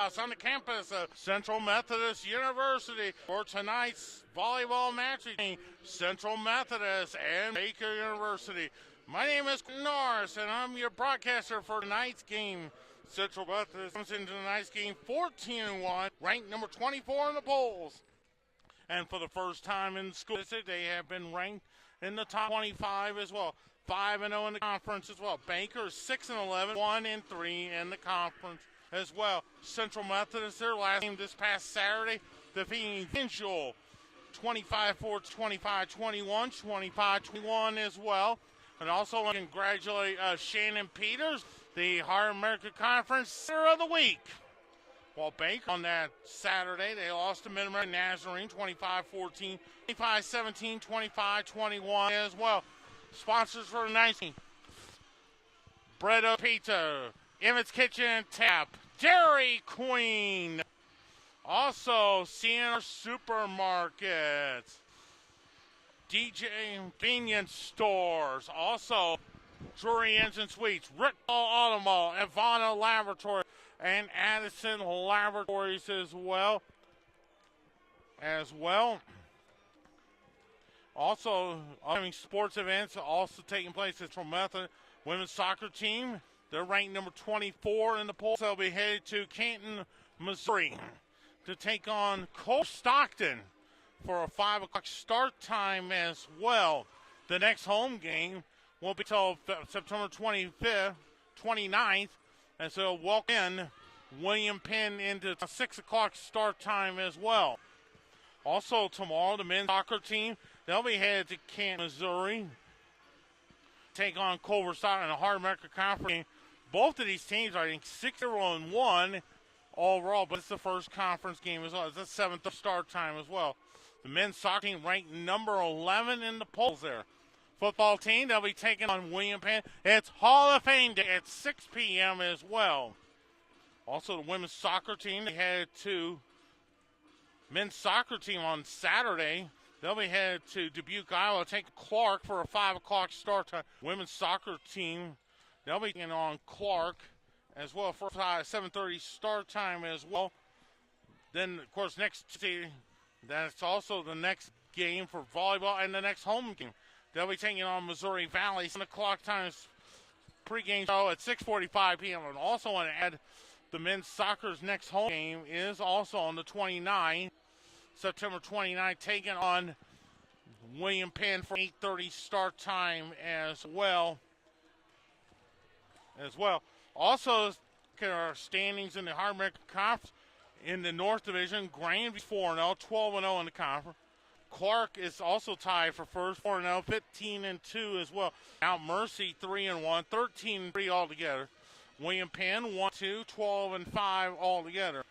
On the campus of Central Methodist University for tonight's volleyball match between Central Methodist and Baker University. My name is Norris, and I'm your broadcaster for tonight's game. Central Methodist comes into tonight's game 14-1, ranked number 24 in the polls. And for the first time in school, they have been ranked in the top 25 as well. 5-0 in the conference as well. Baker is 6-11, 1-3 in the conference as well. Central Methodist, their last game this past Saturday, defeating Visual 25-4, 25-21, 25-21 as well. And also I want to congratulate Shannon Peters, the Higher America Conference Center of the Week. While Baker on that Saturday, they lost to Mid-America Nazarene 25-14, 25-17, 25-21 as well. Sponsors for the 19th, Bread of Pizza, Emmett's Kitchen Tap, Dairy Queen, also Sienna Supermarkets, DJ Convenience Stores, also Drury Engine Suites, Rick Automall, Ivana Laboratory, and Addison Laboratories as well. Also, having sports events also taking place at Central Methodist women's soccer team. They're ranked number 24 in the polls. They'll be headed to Canton, Missouri to take on Cole Stockton for a 5 o'clock start time as well. The next home game will be until September 25th, 29th, and so we'll welcome in William Penn into a 6 o'clock start time as well. Also tomorrow, the men's soccer team, they'll be headed to Canton, Missouri, take on Culver Stockton in the Hard America Conference game. Both of these teams are, I think, 6-1 overall, but it's the first conference game as well. It's a 7th start time as well. The men's soccer team ranked number 11 in the polls there. Football team, they'll be taking on William Penn. It's Hall of Fame Day at 6 p.m. as well. Also, the women's soccer team, they headed to men's soccer team on Saturday. They'll be headed to Dubuque, Iowa, take Clark for a 5 o'clock start time. Women's soccer team, they'll be taking on Clark as well for a 7:30 start time as well. Then, of course, next Tuesday, that's also the next game for volleyball and the next home game. They'll be taking on Missouri Valley. 7 o'clock times pregame show at 6:45 p.m. And also want to add the men's soccer's next home game is also on the 29th, September 29th, taking on William Penn for 8:30 start time as well. Also, our standings in the Hard America Conference in the North Division, Grandview 4-0, 12-0 in the conference. Clark is also tied for first, 4-0, 15-2 as well. Mount Mercy 3-1, 13-3 altogether. William Penn 1-2, 12-5 altogether.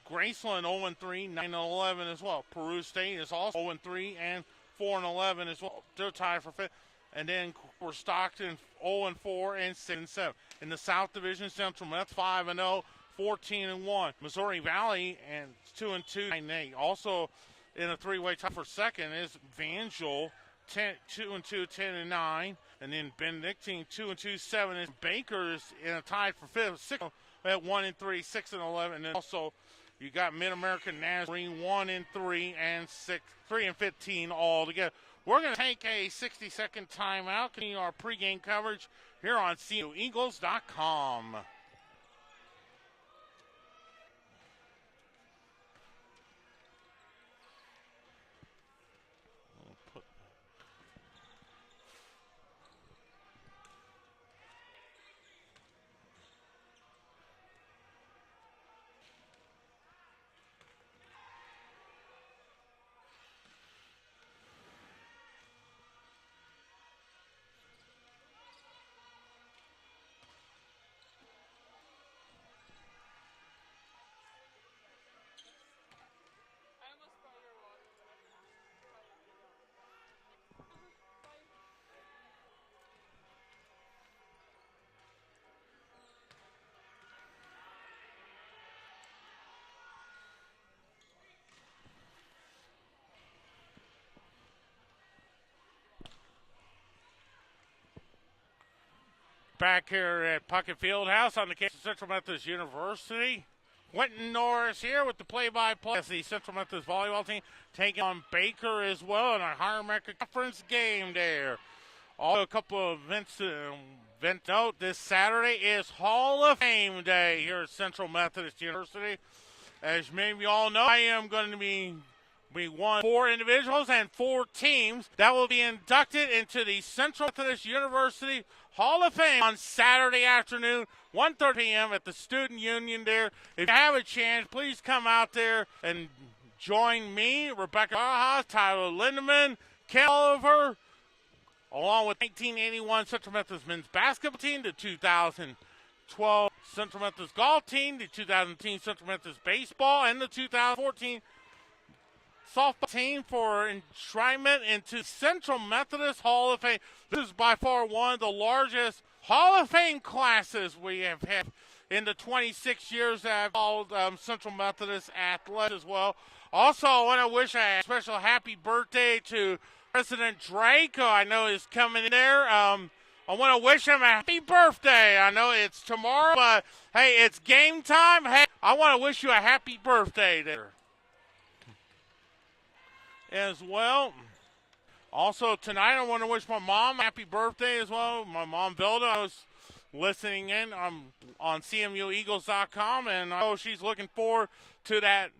Graceland 0-3, 9-11 as well. Peru State is also 0-3 and 4-11 as well. They're tied for fifth. And then for Stockton 0-4 and 6-7. In the South Division, Central Meth 5-0, 14-1. Missouri Valley and 2-2, 9-8. Also in a three-way tie for second is Vangel 2-2, 10-9. And then Benedictine 2-2, 7. And Baker's in a tie for fifth, 6 at 1-3, 6-11. And then also you got Mid-America Nazarene 1-3 and 3-15 all together. We're going to take a 60-second timeout, continue our pregame coverage here on CUEagles.com. Back here at Puckett Fieldhouse on the campus of Central Methodist University. Quentin Norris here with the play-by-play. The Central Methodist volleyball team taking on Baker as well in our Higher America Conference game there. Also, a couple of events to note. This Saturday is Hall of Fame Day here at Central Methodist University. As many of you all know, I am going to be one 4 individuals and 4 teams that will be inducted into the Central Methodist University Hall of Fame on Saturday afternoon, 1:30 p.m. at the Student Union there. If you have a chance, please come out there and join me, Rebecca Barajas, Tyler Lindeman, Ken Oliver, along with 1981 Central Methodist men's basketball team, the 2012 Central Methodist golf team, the 2010 Central Methodist baseball, and the 2014 softball team for enshrinement into Central Methodist Hall of Fame. This is by far one of the largest Hall of Fame classes we have had in the 26 years that I've followed Central Methodist athletics as well. Also, I want to wish a special happy birthday to President Drake, who I know is coming in there. I want to wish him a happy birthday. I know it's tomorrow, but hey, it's game time. Hey, I want to wish you a happy birthday there as well. Also tonight, I want to wish my mom a happy birthday as well. My mom, Vilda, I was listening in on CMUEagles.com, and I know she's looking forward to that,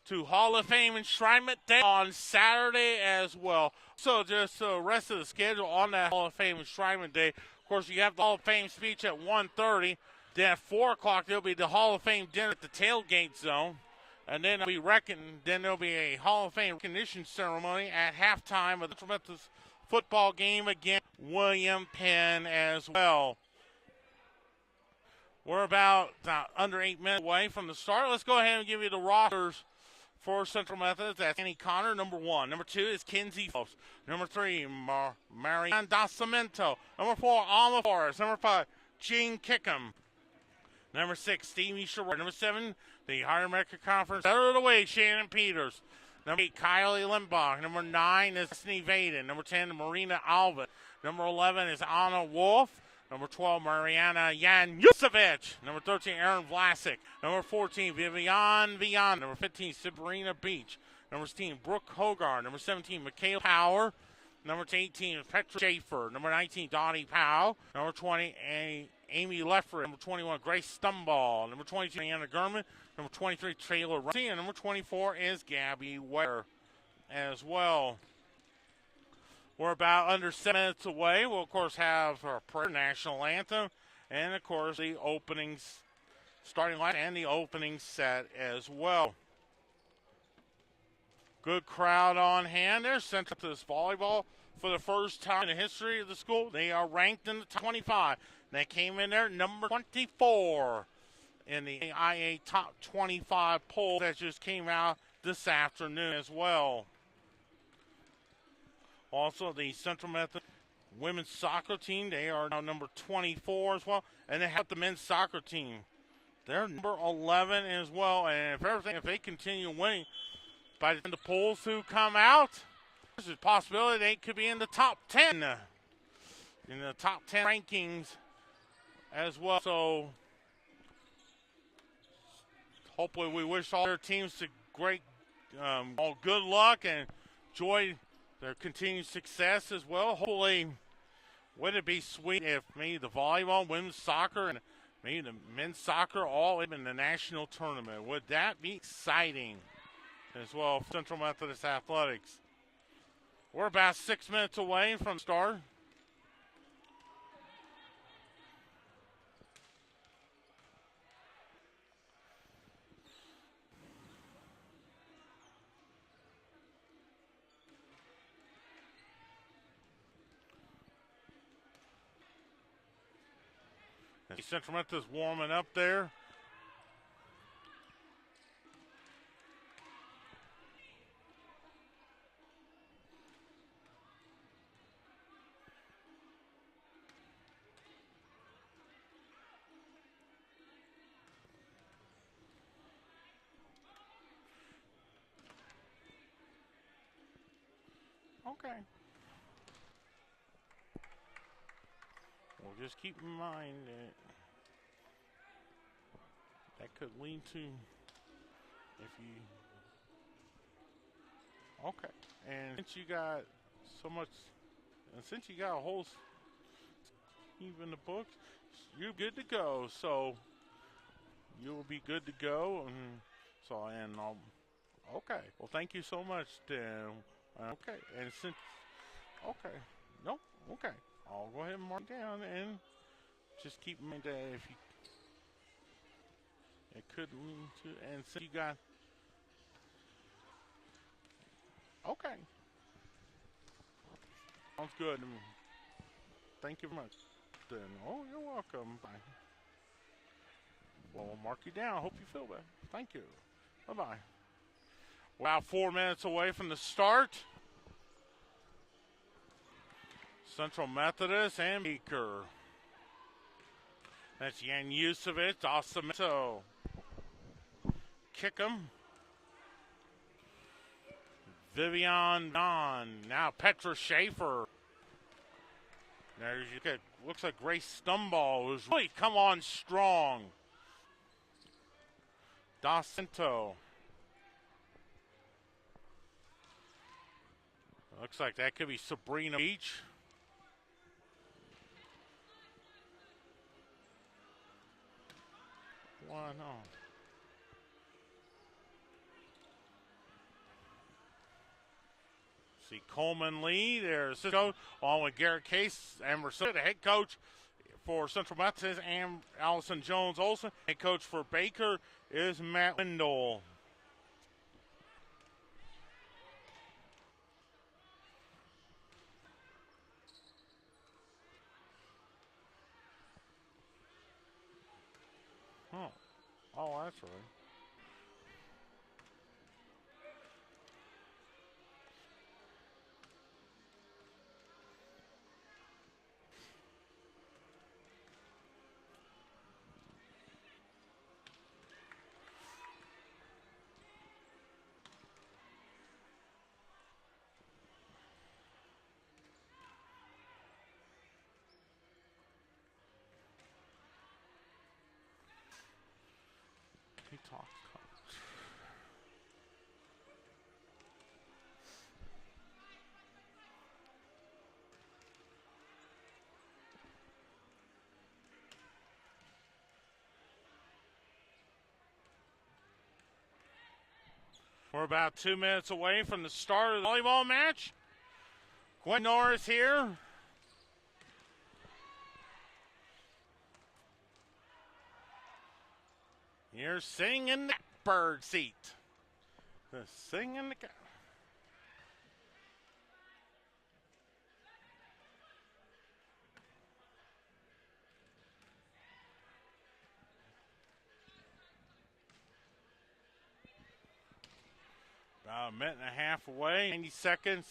to Hall of Fame enshrinement day on Saturday as well. So just the rest of the schedule on that Hall of Fame enshrinement day. Of course, you have the Hall of Fame speech at 1:30. Then at 4 o'clock, there'll be the Hall of Fame dinner at the tailgate zone. And then there'll be a Hall of Fame recognition ceremony at halftime of the Central Methodist football game against William Penn as well. We're about under 8 minutes away from the start. Let's go ahead and give you the rosters for Central Methodist. That's Annie Connor, number 1. Number 2 is Kinsey Phelps. Number 3, Marianne Dascimento. Number 4, Alma Forrest. Number 5, Jean Kickham. Number 6, Stevie Sherrod. Number 7, the Higher America Conference. Out of the way, Shannon Peters. Number 8, Kylie Limbach. Number 9 is Destiny Vaden. Number 10, Marina Alvin. Number 11 is Anna Wolf. Number 12, Mariana Janusevic. Number 13, Aaron Vlasic. Number 14, Vivian Vian. Number 15, Sabrina Beach. Number 16, Brooke Hogarth. Number 17, Michaela Power. Number 18 is Petra Schaefer. Number 19, Donnie Powell. Number 20, Amy Leffert. Number 21, Grace Stumball. Number 22, Anna Gurman. Number 23, Taylor Rusty. And number 24 is Gabby Ware as well. We're about under 7 minutes away. We'll, of course, have our prayer, national anthem, and, of course, the openings, starting line and the opening set as well. Good crowd on hand there. Central Methodist volleyball for the first time in the history of the school. They are ranked in the top 25. They came in there number 24 in the IA top 25 poll that just came out this afternoon as well. Also, the Central Methodist women's soccer team, they are now number 24 as well. And they have the men's soccer team. They're number 11 as well. And if they continue winning, by the time the polls who come out, there's a possibility they could be in the top 10. In the top 10 rankings as well. So, hopefully we wish all their teams all good luck and enjoy their continued success as well. Hopefully, wouldn't it be sweet if maybe the volleyball, women's soccer, and maybe the men's soccer all in the national tournament? Would that be exciting as well for Central Methodist Athletics? We're about 6 minutes away from start. Central Methodist warming up there. Okay. Well, just keep in mind that could lead to If you okay, and since you got so much, and since you got a whole even the books, you're good to go. So you'll be good to go, and so and okay. Well, thank you so much, then. Okay, and since okay, no, okay, I'll go ahead and mark it down and just keep in mind that if you it could lead to, and since you got okay, sounds good. Thank you very much. Then, oh, you're welcome. Bye. Well, we'll mark you down. Hope you feel better. Thank you. Bye bye. We're about 4 minutes away from the start. Central Methodist and Beaker. That's Yan Yusevich, Asamento. Kick him. Vivian Don. Now Petra Schaefer. There's your kick. Looks like Grace Stumball who's really come on strong. Dacinto. Looks like that could be Sabrina Beach. Why not? See Coleman Lee, there's Cisco, along with Garrett Case and Mercedes, the head coach for Central Methodist, and Allison Jones Olson. Head coach for Baker is Matt Wendell. Oh, that's right. He talks. We're about 2 minutes away from the start of the volleyball match. Gwen Norris here. You're singing the bird seat. Singing the about a minute and a half away, 90 seconds.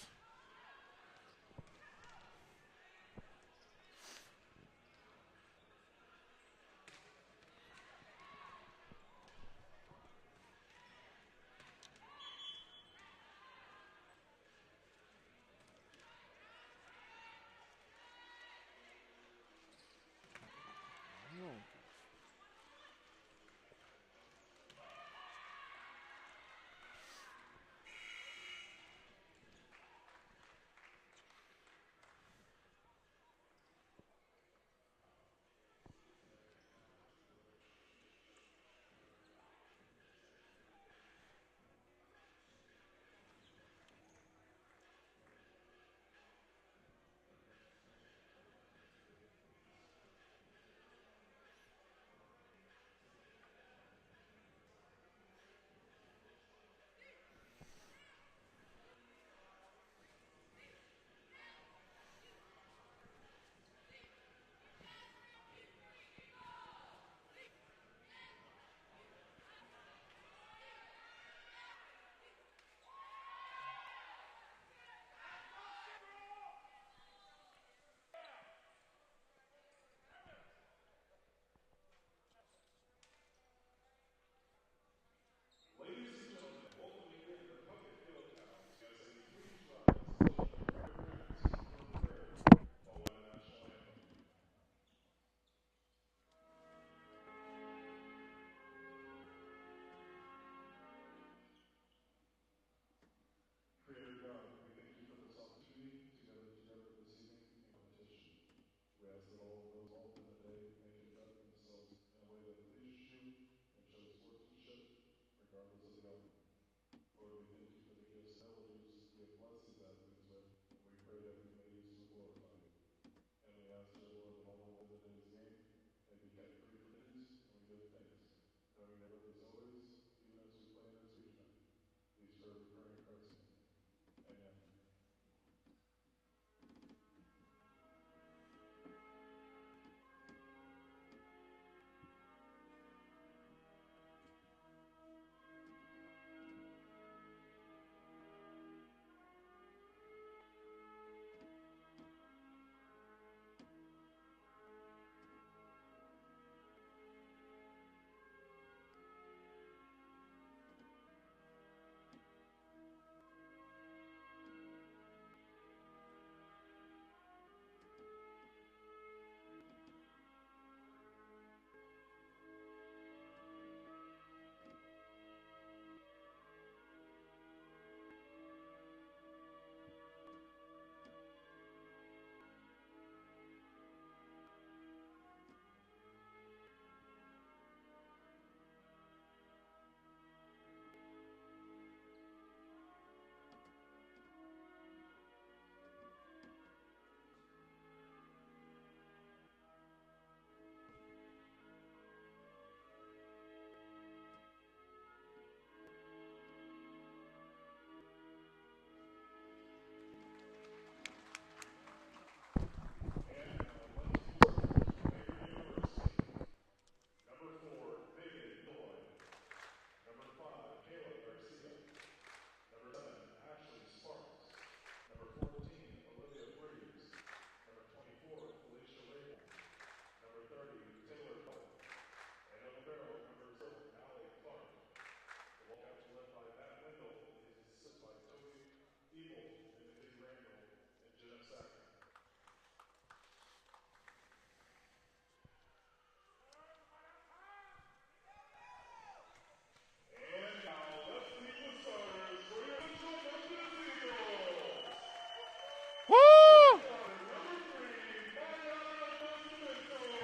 Woo!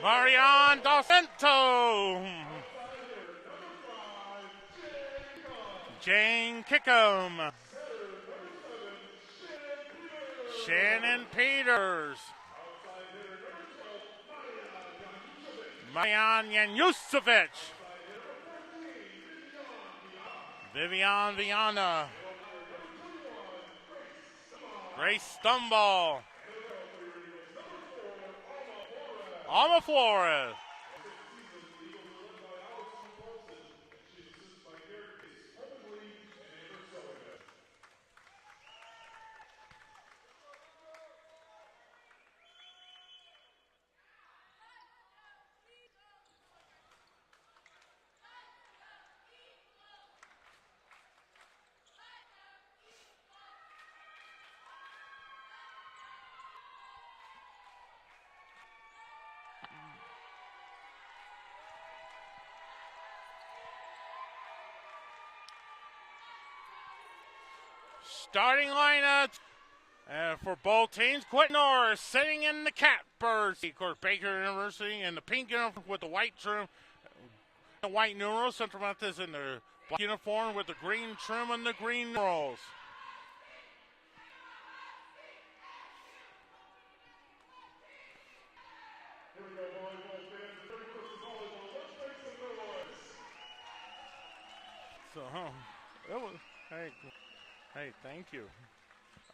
Marian Dos Santos. Jane Kickham. Shannon Peters. Marian Janusovic. Vivian Viana. Grace Stumball. Alma Flores. Starting lineup for both teams. Quentin Norris sitting in the catbirds. Of course, Baker University in the pink uniform with the white trim. The white numerals. Central Methodist in the black uniform with the green trim and the green numerals. So, it was, hey, thank you.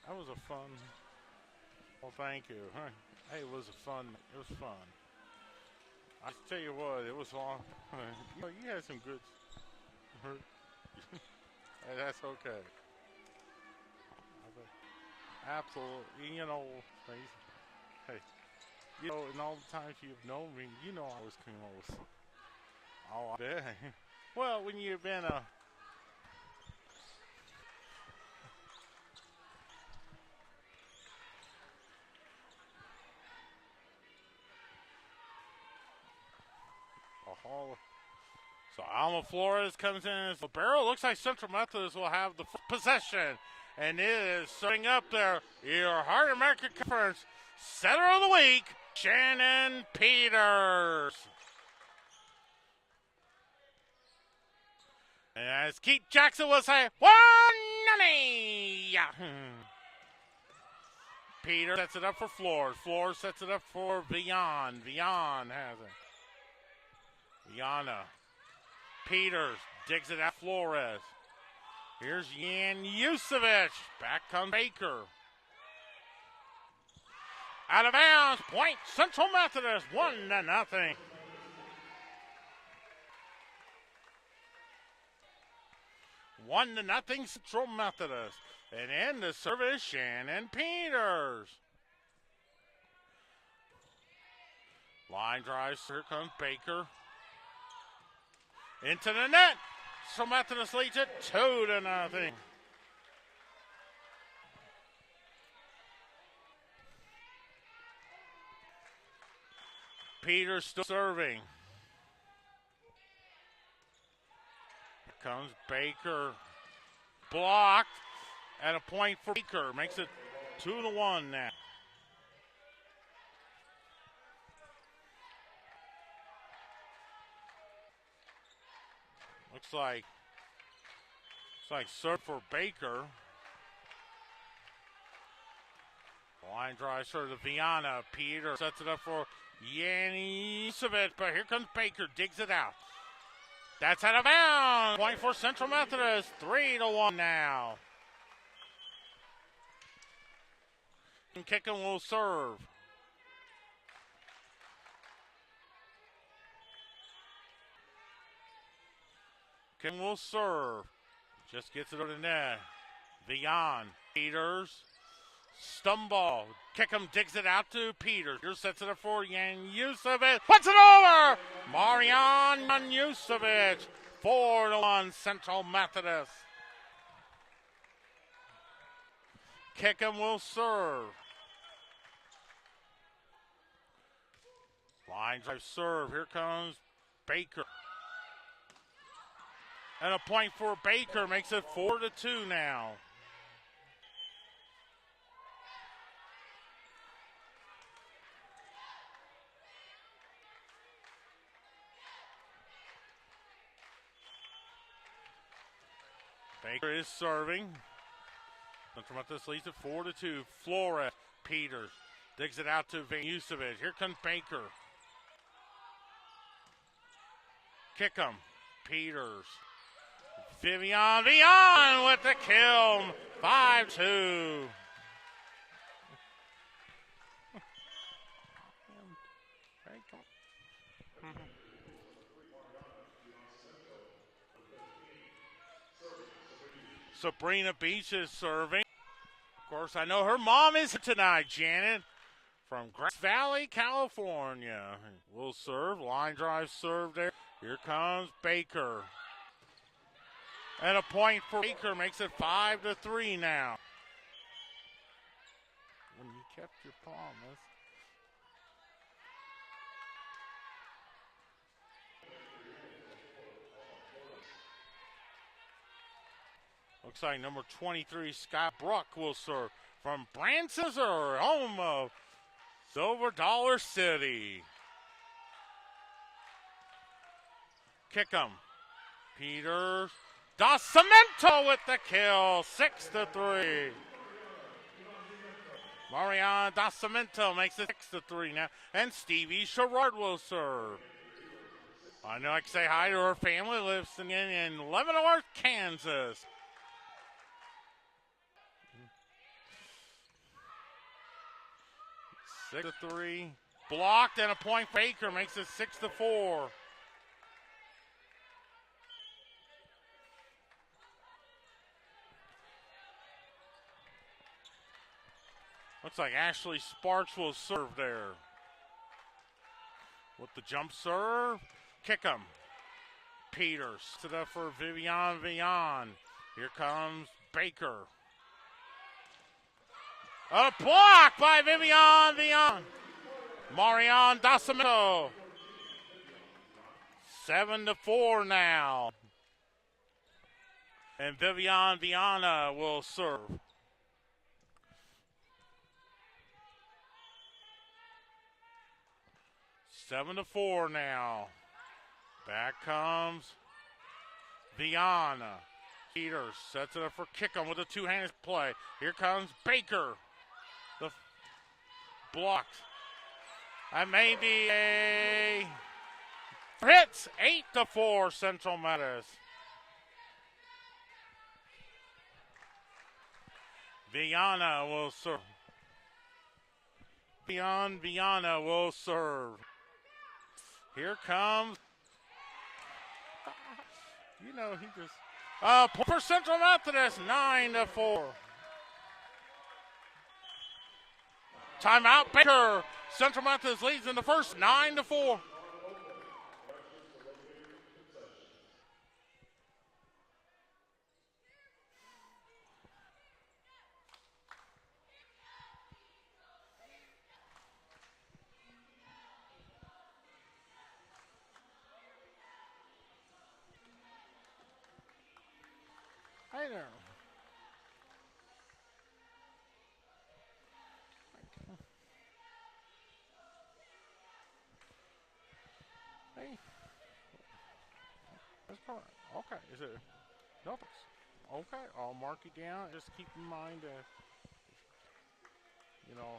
That was a fun. Well, thank you. Hey, it was fun. It was fun. I tell you what, it was long. You had some good. Hey, that's okay. Absolutely. Hey, and all the times you've known me, I was close. Oh, I bet. Well, when you've been a Hall. So Alma Flores comes in as libero. Looks like Central Methodist will have the possession. And it is setting up there your Heart America Conference Center of the Week Shannon Peters. And as Keith Jackson will say, 1-0. Peter sets it up for Flores. Flores sets it up for Vian. Vian has it. Viana. Peters digs it at Flores. Here's Yan Yusevich. Back comes Baker. Out of bounds. Point Central Methodist. 1-0. 1-0 Central Methodist. And in the service, Shannon Peters. Line drives. Here comes Baker. Into the net. So Methodist leads it 2-0. Peters still serving. Here comes Baker. Blocked. And a point for Baker. Makes it 2-1 now. Looks like serve for Baker. Line drive serve to Viana. Peter sets it up for Yanisevich, but here comes Baker, digs it out. That's out of bounds. Point for Central Methodist, 3-1 now. And Kickham will serve. Kim will serve. Just gets it over the net. Vian. Peters. Stumble. Kickham digs it out to Peters. Peters sets it up for Yan Yusevich. Puts it over. Marian Yusevich. 4-1 Central Methodist. Kickham will serve. Line drive serve. Here comes Baker. And a point for Baker makes it 4-2 now. Baker is serving. Central Methodist leads it 4-2. Flores, Peters digs it out to Yusevich. Here comes Baker. Kickham, Peters. Vivian with the kill. 5-2. Sabrina Beach is serving. Of course, I know her mom is tonight, Janet, from Grass Valley, California. Will serve. Line drive serve there. Here comes Baker. And a point for Baker makes it 5-3 now. When you kept your promise. Looks like number 23, Scott Bruck, will serve from Branson, home of Silver Dollar City. Kickham. Peters. Docimento with the kill. 6-3. Mariana Docimento makes it 6-3 now. And Stevie Sherrard will serve. I know I can say hi to her family. Lives in Leavenworth, Kansas. Six to 3. Blocked and a point for Baker makes it 6-4. Looks like Ashley Sparks will serve there. With the jump serve. Kickham. Peters. Set up for Vivian. Here comes Baker. A block by Vivian. Marian Docimento. 7-4 now. And Vivian Viana will serve. 7-4 now. Back comes Viana. Peters sets it up for Kickham with a two-handed play. Here comes Baker. The blocked. That may be a hits. 8-4 Central Methodist. Viana will serve. Viana will serve. Here comes. You know, he just. Point for Central Methodist, 9-4. Timeout, Baker. Central Methodist leads in the first, 9-4. Hey there. Hey. That's probably, okay, is it? No. Okay, I'll mark it down. Just keep in mind that, you know,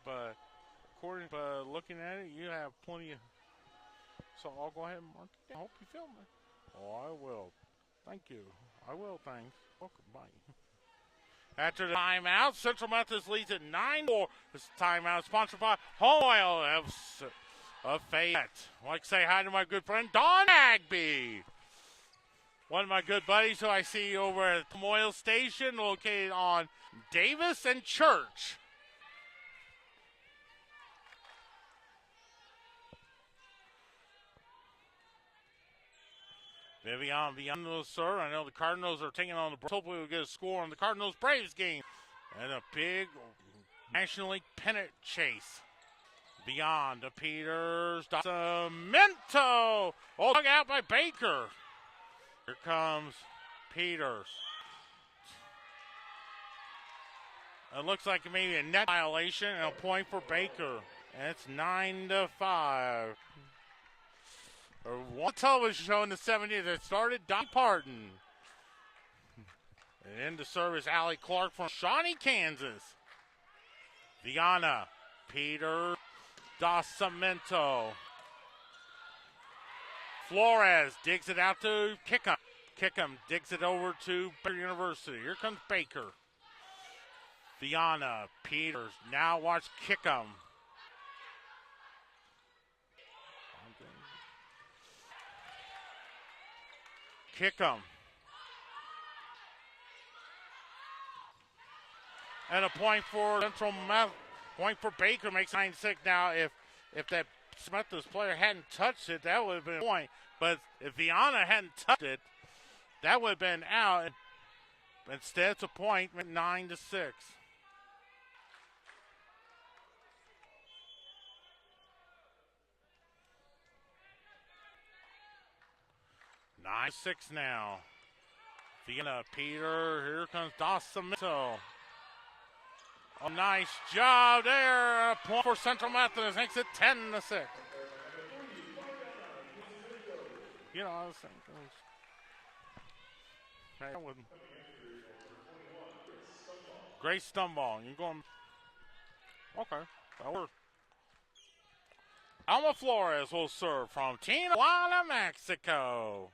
but according to looking at it, you have plenty of, so I'll go ahead and mark it down. I hope you feel me. Oh, I will. Thank you. I will, thanks. Welcome, bye. After the timeout, Central Methodist leads at 9-4. This timeout sponsored by Home Oil of Fayette. I'd like to say hi to my good friend, Don Agby. One of my good buddies who I see over at Home Oil Station located on Davis and Church. Vivian will serve. I know the Cardinals are taking on the Braves. Hopefully we'll get a score on the Cardinals-Braves game. And a big National League pennant chase. Beyond to Peters. Cemento. Oh, dug out by Baker. Here comes Peters. It looks like maybe a net violation and a point for Baker. And it's 9-5. One television show in the 70s that started Dolly Parton. And in the service, Allie Clark from Shawnee, Kansas. Viana, Peter, Cemento. Flores digs it out to Kickham. Kickham digs it over to Baker University. Here comes Baker. Viana, Peters. Now watch Kickham. Kickham. And a point for Central Methodist. Point for Baker makes 9-6. Now, if that Methodist player hadn't touched it, that would have been a point. But if Viana hadn't touched it, that would have been out. Instead, it's a point, 9-6. Nine six now. Viana, Peter. Here comes Cemento. A nice job there. A point for Central Methodist. Makes it 10-6. You know, I was thinking. Great stun ball. You're going. Okay. That works. Alma Flores will serve from Tijuana, Mexico.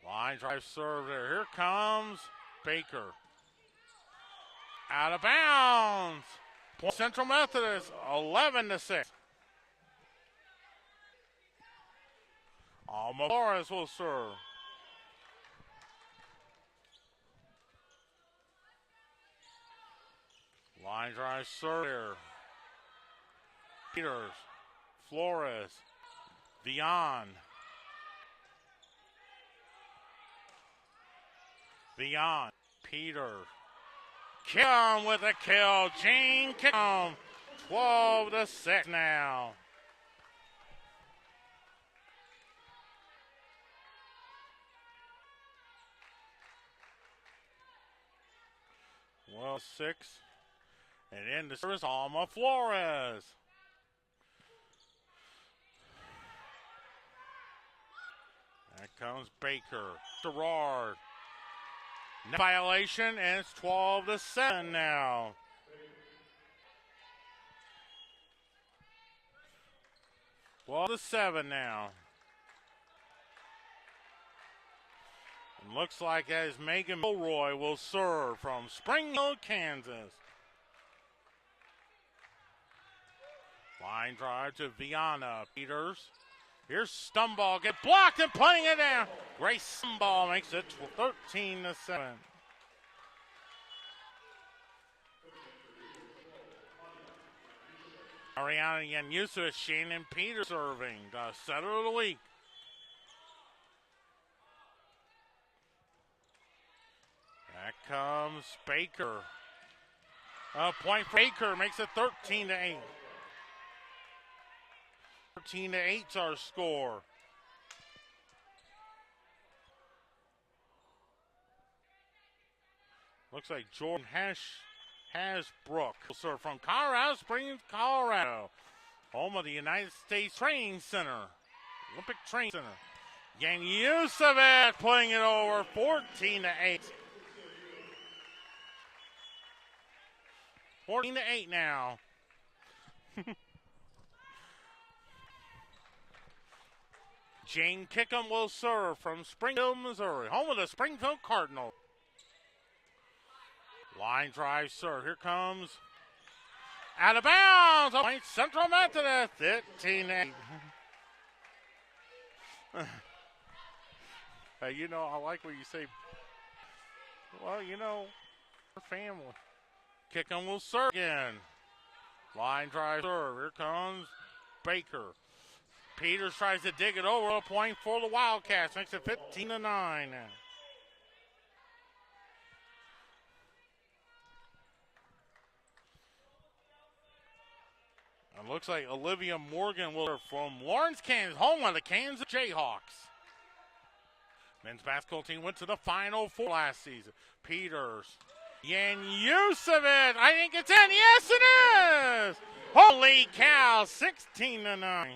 Line drive serve there. Here comes Baker. Out of bounds. Point Central Methodist, 11-6. Alma Flores will serve. Line drive serve there. Peters, Flores, Vian. Peter. Kickham with a kill. Gene Kickham. 12-6 now. Well, 6. And in the service, Alma Flores. That comes Baker. Gerard. Violation, and it's 12-7 now. Well, to 7 now. And looks like as Megan Milroy will serve from Spring Hill, Kansas. Line drive to Viana Peters. Here's Stumball, get blocked and playing it down. Grace Stumball makes it 13-7. Ariana Yanusa, Shannon Peters serving, the setter of the week. Back comes Baker. A point for Baker makes it 13-8. 13-8's our score. Looks like Jordan Hasbrook will serve from Colorado Springs, Colorado, home of the United States Training Center, Olympic Training Center. Yanusevic playing it over, 14-8. 14-8 now. Jane Kickham will serve from Springfield, Missouri, home of the Springfield Cardinals. Line drive serve. Here comes out of bounds. Point Central Methodist, 15-8. Hey, you know, I like what you say. Well, you know, our family. Kickham will serve again. Line drive serve. Here comes Baker. Peters tries to dig it over. A point for the Wildcats. Makes it 15-9. It looks like Olivia Morgan will serve from Lawrence, Kansas, home of the Kansas Jayhawks. Men's basketball team went to the Final Four last season. Peters. Yanusevic. I think it's in. Yes, it is. Holy cow. 16-9.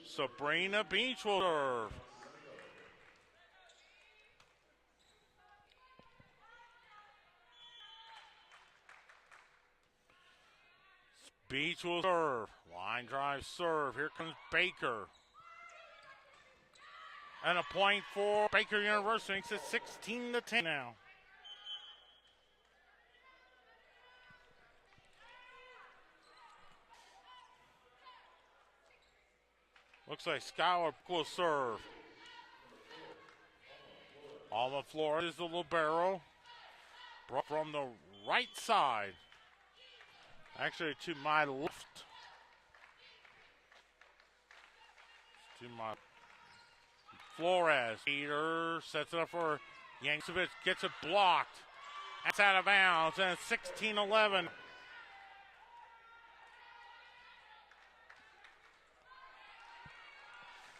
Sabrina Beach will serve. Beach will serve. Line drive serve. Here comes Baker. And a point for Baker University. Makes it 16-10 now. Looks like Skylar will serve. Alma Flores is the libero. Brought from the right side. Actually, to my left. To my Flores. Peter sets it up for Yanusevic. Gets it blocked. That's out of bounds. And it's 16-11.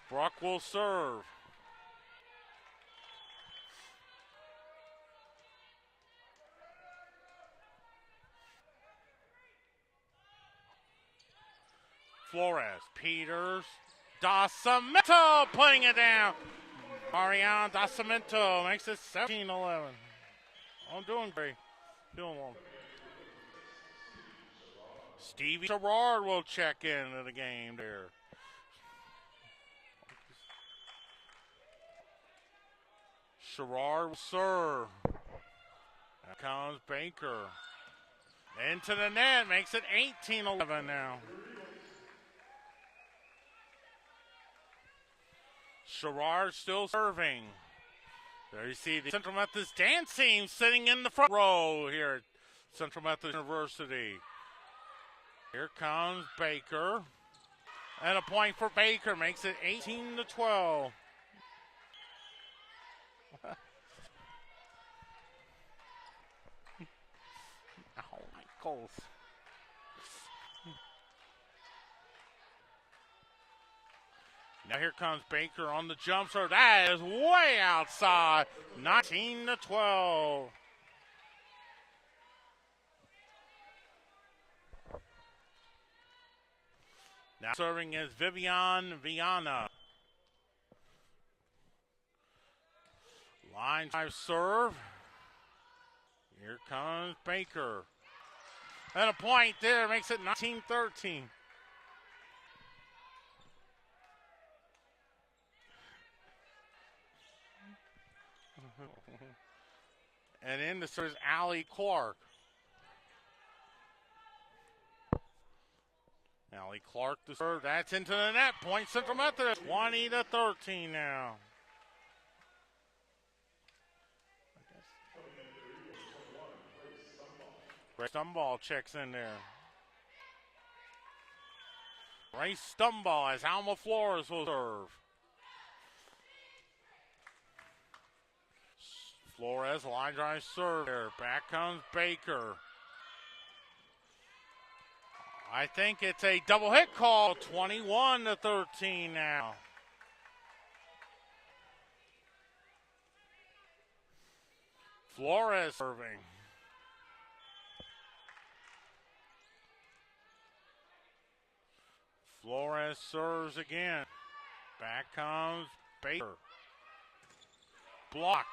Brock will serve. Flores, Peters, Dacimento playing it down. Mariana Dacimento makes it 17-11. I'm doing great. Doing well. Stevie Gerard will check into the game there. Gerard will serve. There comes Baker. Into the net, makes it 18-11 now. Gerard still serving. There you see the Central Methodist dance team sitting in the front row here at Central Methodist University. Here comes Baker. And a point for Baker makes it 18-12. Oh my goals. Now here comes Baker on the jump serve. That is way outside. 19-12. Now serving is Vivian Viana. Line drive serve. Here comes Baker. And a point there makes it 19-13. And in the serve is Allie Clark. Allie Clark to serve. That's into the net. Point Central Methodist. 20-13 now. Ray Stumball checks in there. Ray Stumball as Alma Flores will serve. Flores, line drive serve there. Back comes Baker. I think it's a double hit call. 21-13 now. Flores serving. Flores serves again. Back comes Baker. Blocked.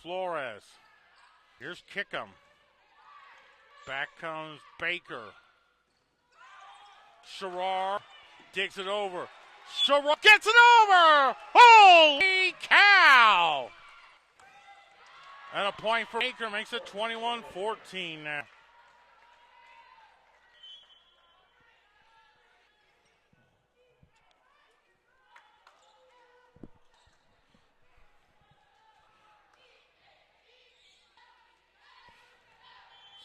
Flores. Here's Kickham. Back comes Baker. Sherrar digs it over. Sherrar gets it over! Holy cow! And a point for Baker makes it 21-14 now.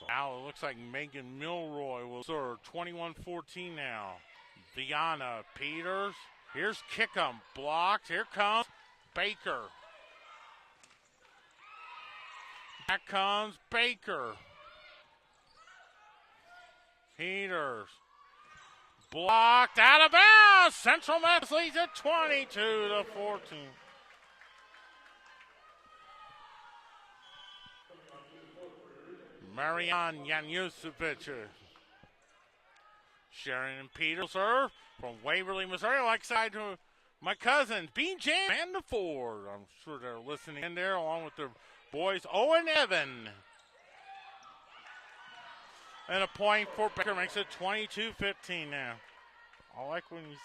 Now it looks like Megan Milroy will serve. 21-14 now. Viana Peters. Here's Kickham. Blocked. Here comes Baker. Back comes Baker. Peters. Blocked. Out of bounds. Central Methodist leads at 22-14. Marianne Yanusovic. Sharon Peters serve from Waverly, Missouri. Like side to my cousins, BJ and the Ford. I'm sure they're listening in there along with their boys, Owen Evan. And a point for Baker makes it 22-15 now. I like when he's...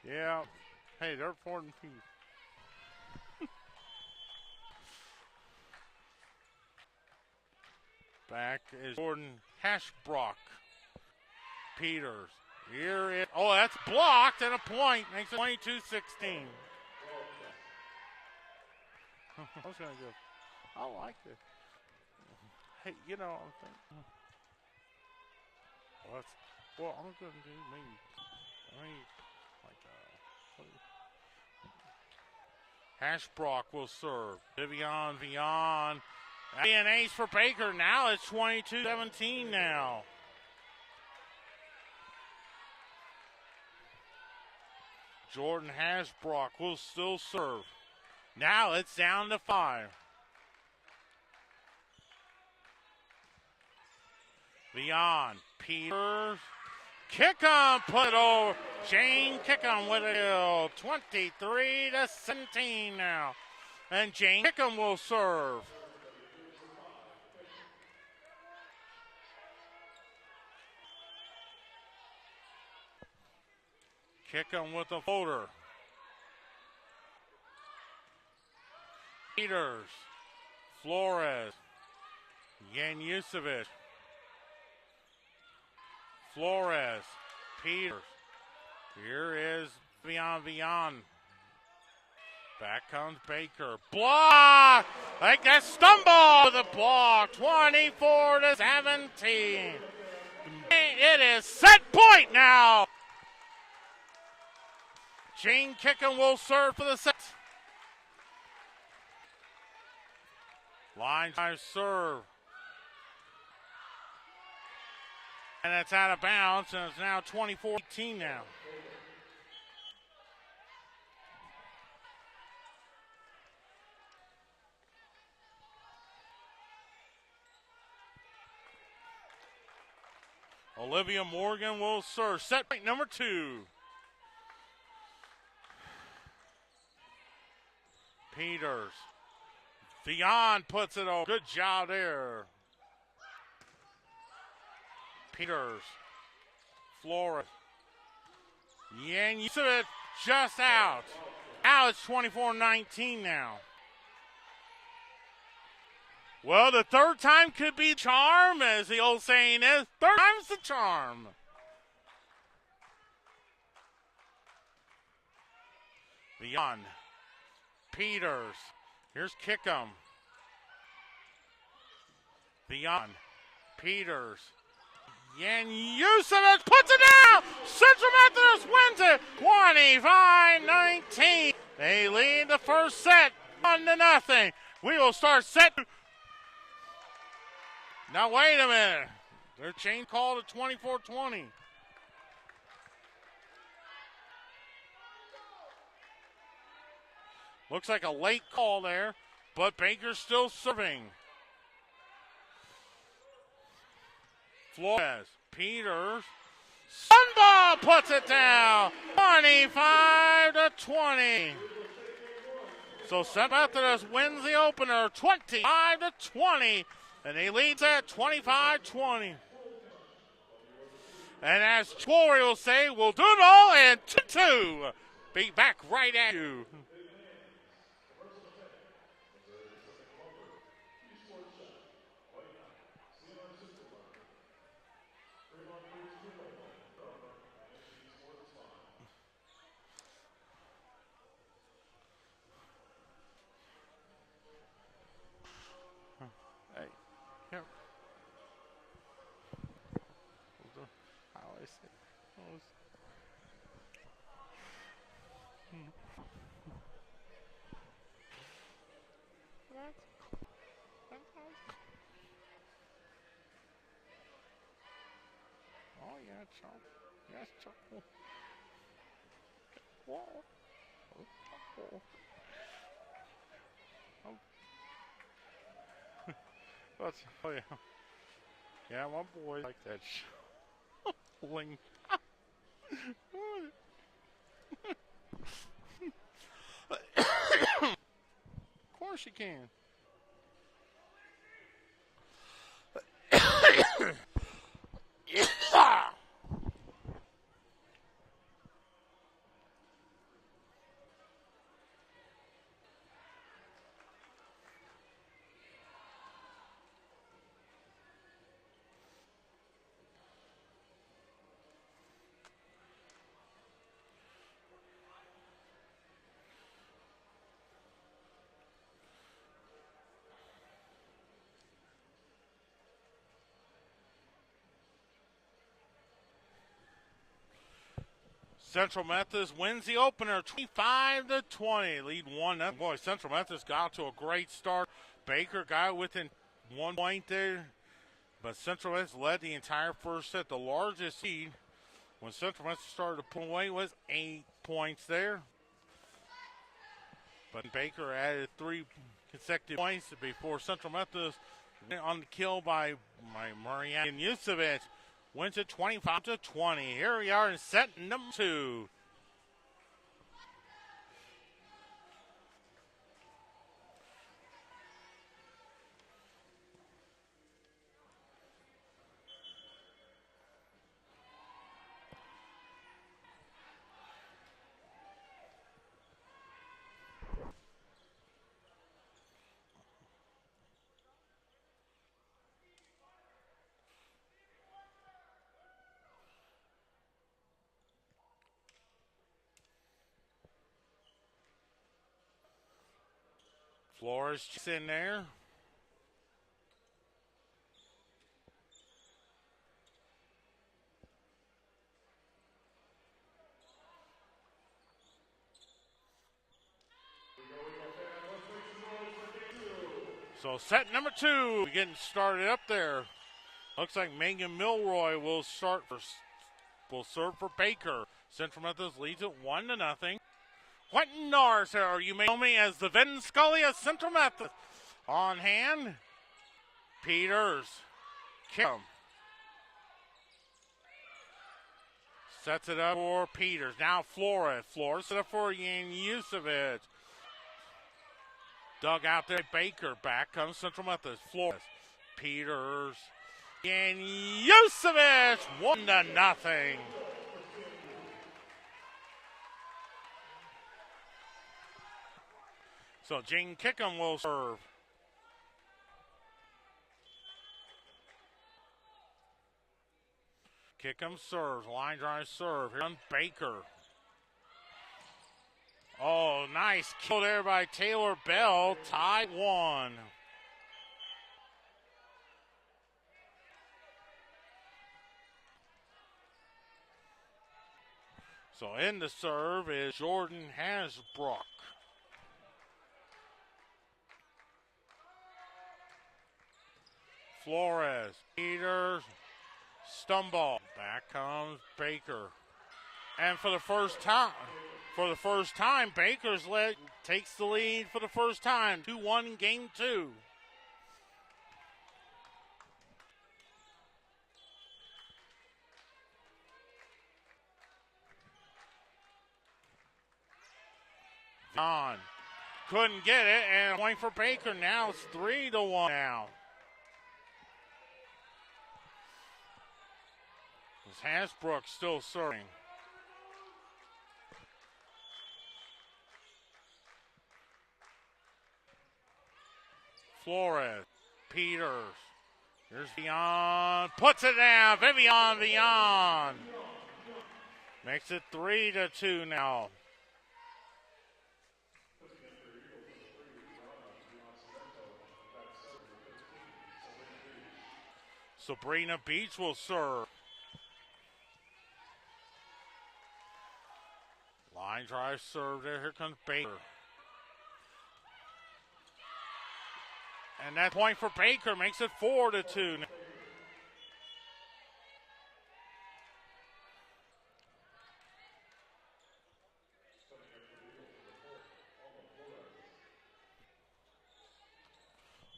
Yeah. Hey, they're important people. Back is Jordan Hashbrook. Peters. Here it. Oh, that's blocked and a point. Makes it 22-16. I was going to go. I like it. Hey, you know, I'm thinking. Well, I'm going to do maybe. Hashbrook will serve. Vivian Vian. And ace for Baker. Now it's 22-17 now. Jordan Hasbrook will still serve. Now it's down to 5. Vian, Peters, Kickham put it over. Jane Kickham with a kill. 23-17 now. And Jane Kickham will serve. Kickham with a floater. Peters, Flores, Yanusovic. Flores, Peters. Here is Vian. Back comes Baker. Block! Like that stumble with a block. 24-17. It is set point now. Jane Kickham will serve for the set. Line drive serve. And it's out of bounds, and it's now 24-18 now. Olivia Morgan will serve. Set point number 2. Peters. Vion puts it over. Good job there. Peters. Flores. Yanusovic just out. Now it's 24-19 now. Well, the third time could be charm, as the old saying is. Third time's the charm. Beyond. Peters. Here's Kickham. Beyond. Peters. Yanusovic puts it down. Central Methodist wins it 25-19. They lead the first set 1-0. We will start set. Now wait a minute. Their chain call to 24-20. Looks like a late call there, but Baker's still serving. Flores, Peters, Sunball puts it down, 25-20. So St. Methodist wins the opener, 25-20, and they lead at 25-20. And as Corey will say, we'll do it all and 2-2. Be back right at you. Oh, yeah, Chop. Yes, Chop. Whoa. Oh. That's, oh, yeah. Yeah, my boy like that shuffling. Of course you can. Central Methodist wins the opener 25-20. Lead 1-0. Boy, Central Methodist got to a great start. Baker got within 1 point there. But Central Methodist led the entire first set. The largest lead when Central Methodist started to pull away was 8 points there. But Baker added 3 consecutive points before Central Methodist went on the kill by Marianne Yanusovic. Wins it 25-20. Here we are in set number 2. Flores in there. So set number 2 getting started up there. Looks like Megan Milroy will serve for Baker. Central Methodist leads it 1-0. Quentin Norris, or you may know me as the Vin Scully of Central Methodist. On hand, Peters, Kim. Sets it up for Peters. Now Flores. Flores set up for Yanusovic. Dug out there. Baker. Back comes Central Methodist. Flores. Peters. Yanusovic. 1-0. So Jane Kickham will serve. Kickham serves. Line drive serve. Here comes Baker. Oh, nice kill there by Taylor Bell. Tie 1. So in the serve is Jordan Hasbrook. Flores. Peters. Stumble. Back comes Baker. And for the first time, Baker's takes the lead for the first time. 2-1 in game 2. On. Couldn't get it, and a point for Baker. Now it's 3-1 now. Hasbrook still serving. Flores, Peters. Here's Vion. Puts it down. Vion. Makes it 3-2 now. Sabrina Beach will serve. Line drive serve there. Here comes Baker. And that point for Baker makes it 4-2.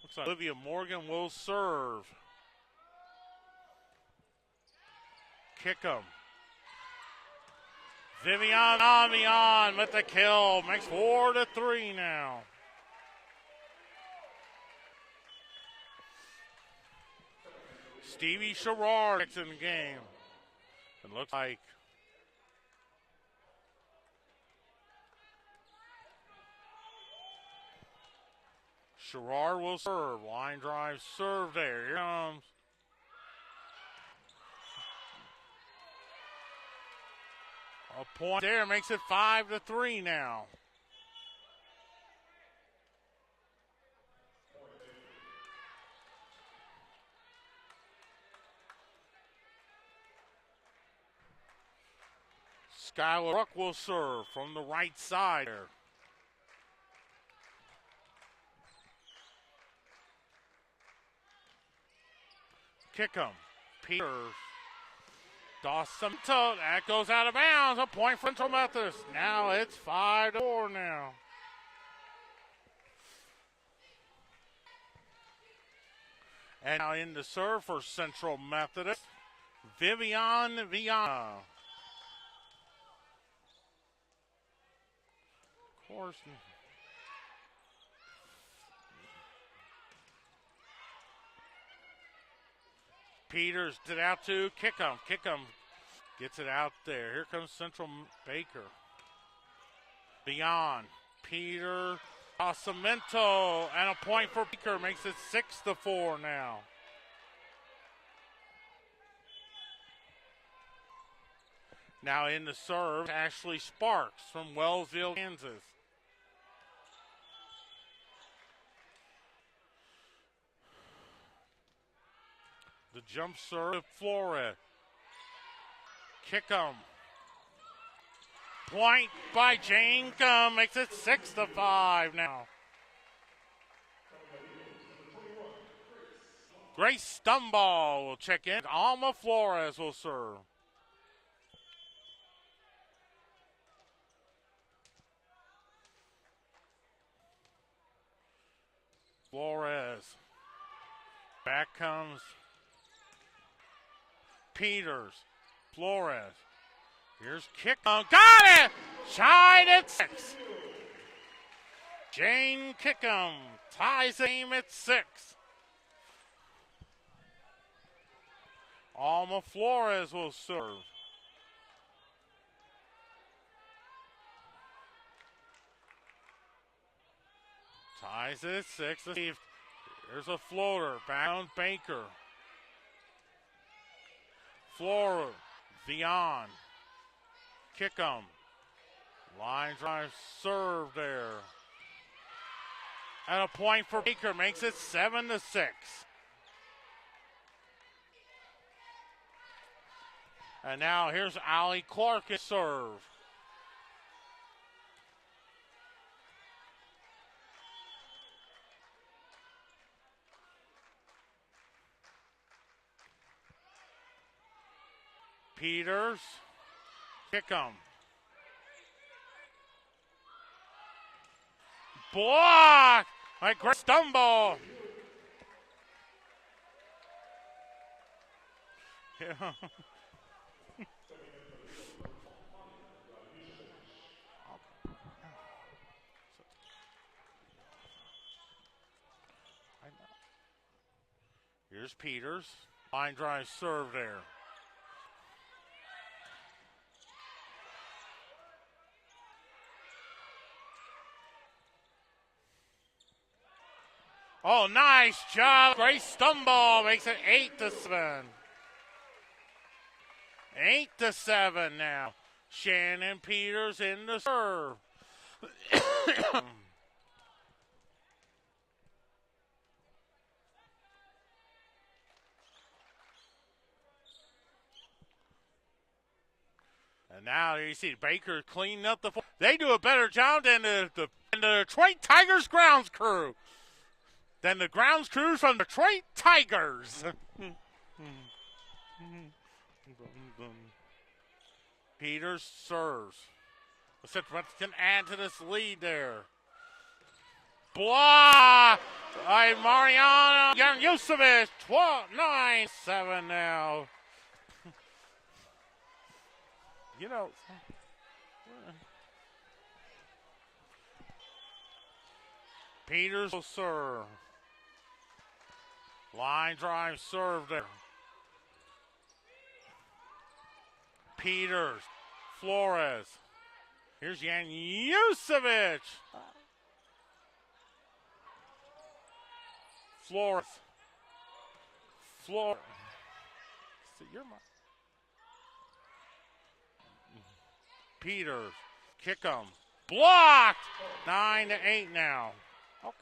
Looks like Olivia Morgan will serve. Kickham. Vivian with the kill. Makes 4-3 now. Stevie Sherrard in the game. It looks like Sherrard will serve. Line drive serve there. Here comes. A point there makes it 5-3 now. Skylar Ruck will serve from the right side there. Kickham. Peters. Dawson, that goes out of bounds. A point for Central Methodist. Now it's 5-4 now. And now in the serve for Central Methodist, Vivian Viana. Of course. Peters did out to Kickham. Kickham gets it out there. Here comes Central Baker. Beyond. Peter. Cemento. And a point for Baker. Makes it 6-4 now. Now in the serve, Ashley Sparks from Wellsville, Kansas. The jump serve, Flores. Kickham. Point by Jankum. Makes it 6-5 now. Grace Stumball will check in. Alma Flores will serve. Flores. Back comes Peters. Flores. Here's kick. Got it! Tied at 6. Jane Kickham ties the game at 6. Alma Flores will serve. Ties it at 6. There's a floater. Bound Baker. Flora. Vion. Kickham. Line drive serve there. And a point for Baker makes it 7-6. And now here's Allie Clark at serve. Peters. Kickham. Block! Like great stumble. Yeah. Here's Peters. Line drive serve there. Oh, nice job. Great stumble. Makes it 8-7. 8-7 now. Shannon Peters in the serve. And now you see Baker cleaning up the floor. They do a better job than the Detroit Tigers grounds crew. Than the grounds crew from Detroit Tigers. Peters serves. Methodist can add to this lead there. Block by Mariano Yusevich. 9-7 now. You know. Peters will serve. Line drive serve there. Peters. Flores. Here's Jan Yusevich. Flores. Flores. So you're my. Peters. Kick 'em. Blocked. 9-8 now. Okay.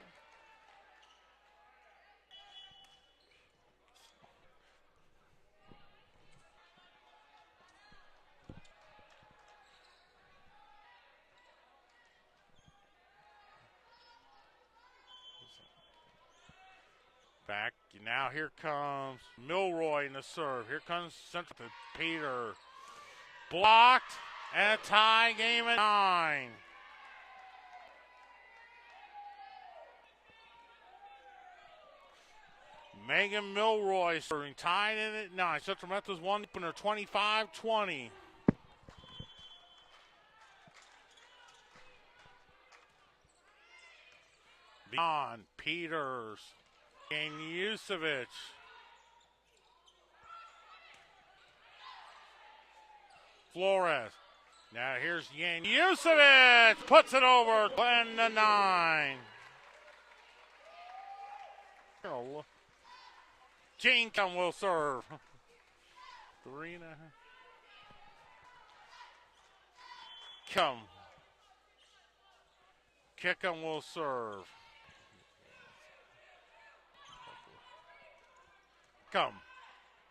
Back. Now here comes Milroy in the serve. Here comes Central to Peter. Blocked. And a tie game at 9. Megan Milroy serving, tied in at 9. Central Methodist won opener 25-20. Beyond Peters and Yusevich. Flores. Now here's Yan Yusevich. Puts it over. 10-9. Jenkins will serve. 3.5. Kickham will serve.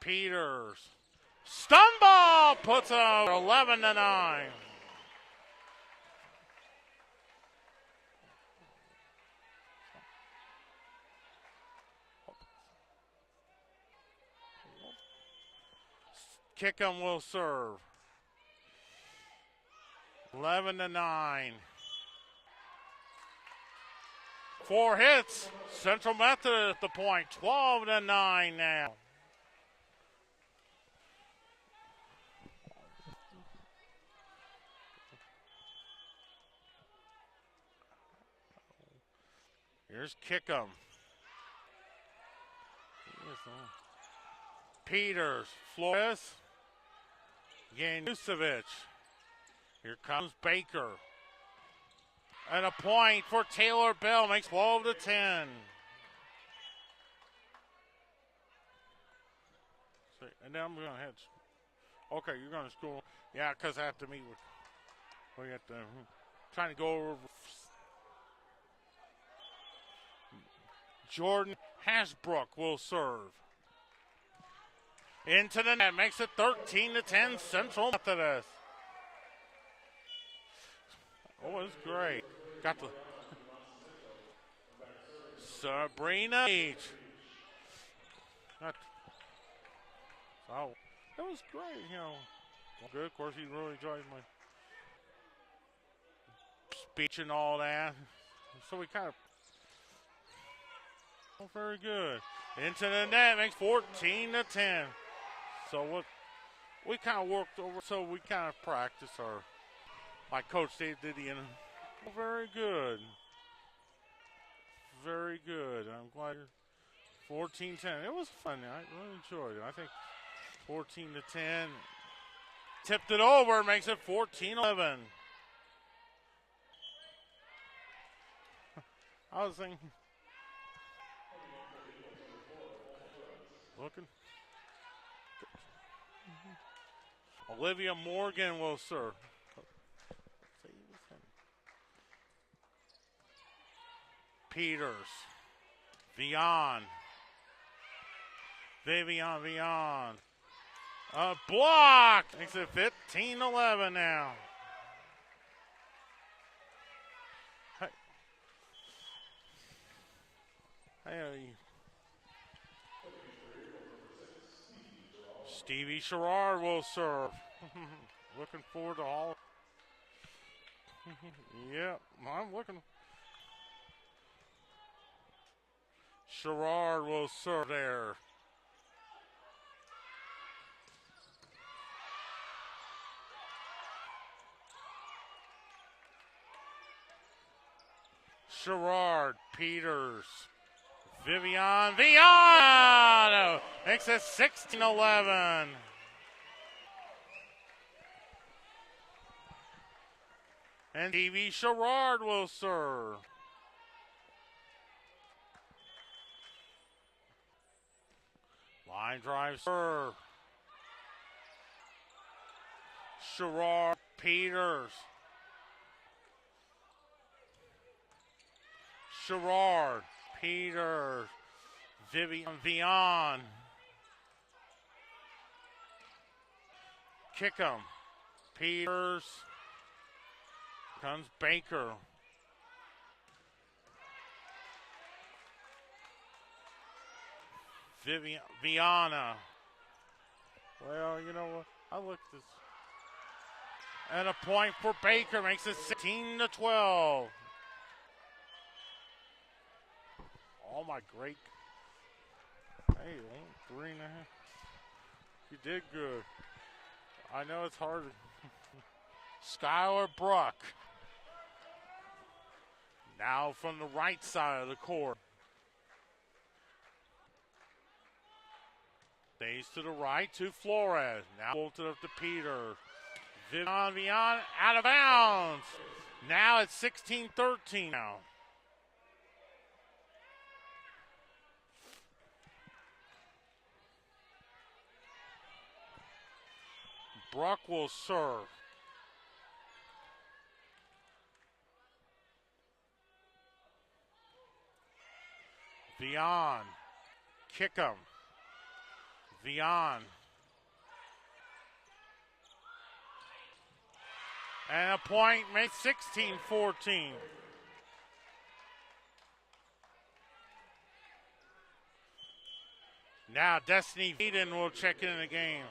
Peters. Stumble puts it over 11-9. Kickham will serve. 11-9. 4 hits. Central Methodist at the point. 12-9 now. Here's Kickham. Peters, Flores, Janusevic. Here comes Baker. And a point for Taylor Bell, makes 12-10. And then I'm going to head. Okay, you're going to school. Yeah, because I have to meet with. We have to. Trying to go over. Jordan Hasbrook will serve. Into the net, makes it 13-10 Central Methodist. Oh, it's great. Got the Sabrina H. Oh, that was great, you know. Good, of course, he really enjoyed my speech and all that. So we kind of, oh, very good. Into the net, makes 14-10. So what we kind of worked over, so we kind of practiced our, like Coach Dave did the end. Oh, very good. Very good. I'm glad. 14-10. It was fun. I really enjoyed it. I think 14-10. Tipped it over, makes it 14-11. I was thinking. Looking. Olivia Morgan will serve. Peters. Vian. Vian. A block. Makes it 15-11 now. Hey. Stevie Sherrard will serve. Looking forward to all. Yep, I'm looking. Sherrard will serve there. Sherrard, Peters, Vian makes it 16-11. And Stevie Sherrard will serve. Line drive serve. Sherrard, Peters. Sherrard, Peters, Vian. Kickham, Peters. Comes Baker. Viana. Well, you know what? I looked this. And a point for Baker makes it 16-12. Oh, my great. Hey, 3.5. You did good. I know it's hard. Skylar Bruck. Now from the right side of the court. Stays to the right to Flores. Now bolted up to Peter. Vian out of bounds. Now it's 16-13 now. Bruck will serve. Vian. Kickham. Vian. And a point makes 16-14. Now Destiny Eden will check in the game.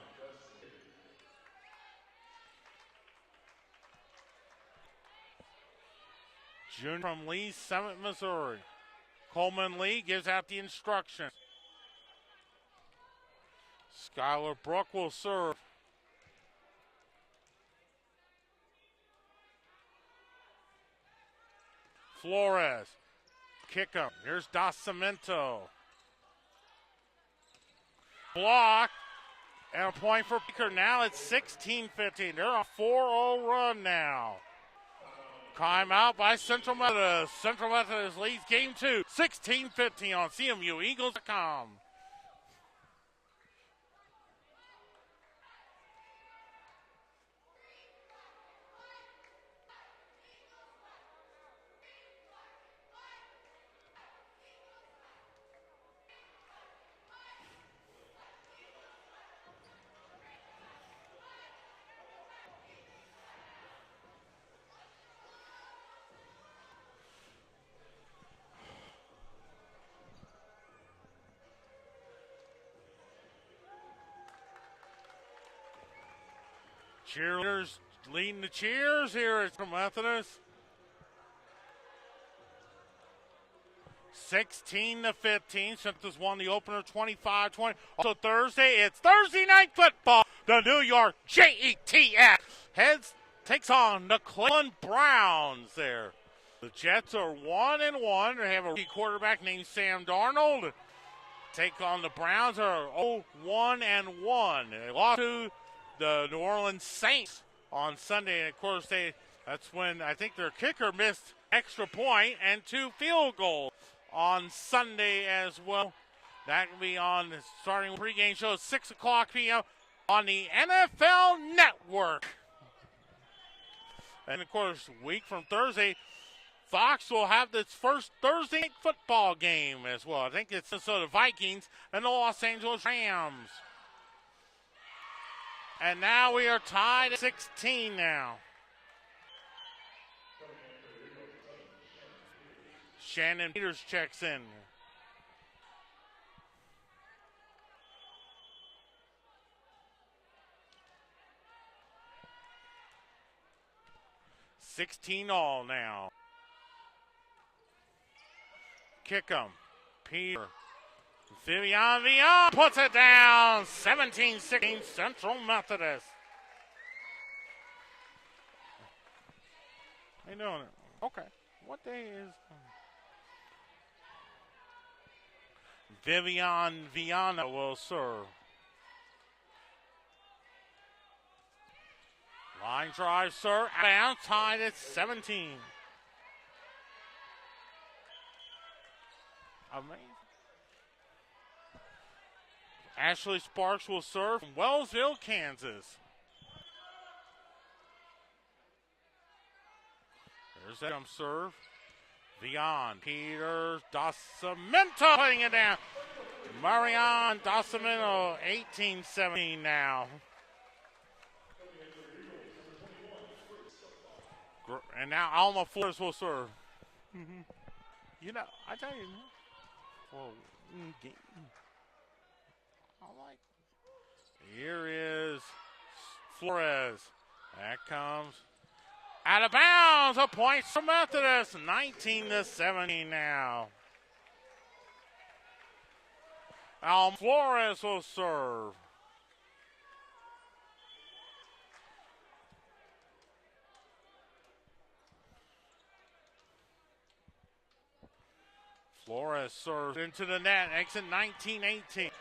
Junior from Lee Summit, Missouri. Coleman Lee gives out the instructions. Skylar Bruck will serve. Flores. kick him. Here's Cemento. Block. And a point for Baker. Now it's 16-15. They're on a 4-0 run now. Timeout by Central Methodist. Central Methodist leads game 2. 16-15 on CMUEagles.com. Cheerleaders leading the cheers here at Central Methodist. 16-15. Central's won the opener 25-20. Also Thursday, it's Thursday night football. The New York Jets takes on the Cleveland Browns there. The Jets are 1-1. They have a rookie quarterback named Sam Darnold. Take on the Browns are 0-1-1. They lost to the New Orleans Saints on Sunday, and of course that's when I think their kicker missed extra point and 2 field goals on Sunday as well. That will be on the starting pregame show at 6 o'clock p.m. on the NFL Network. And of course, a week from Thursday, Fox will have its first Thursday night football game as well. I think it's the Vikings and the Los Angeles Rams. And now we are tied at 16 now. Shannon Peters checks in. $16 now. Kick 'em. Peter. Vivian puts it down. 17-16 Central Methodist. How you doing? Okay. What day is... Vivian Viana will serve. Line drive, sir. Down, tied at 17. Amazing. Ashley Sparks will serve from Wellsville, Kansas. There's that serve. Vian, Peters, Cemento putting it down. Marion Cemento, 18-17 now. And now Alma Flores will serve. You know, I tell you, here is Flores. That comes out of bounds. A point for Methodist. 19-17 now. Alma Flores will serve. Flores serves into the net. Exit 19-18.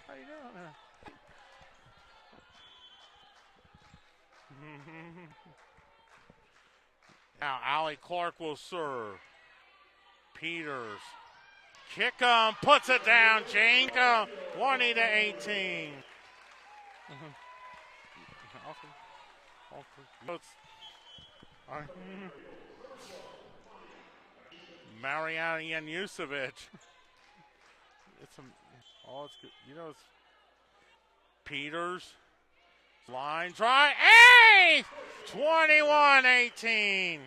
How you doing? Now Allie Clark will serve. Peters. Kick 'em, puts it down. Jane 20-18. Mariana Yanusovic. It's good. You know, it's Peters. Line try. Hey! 21-18.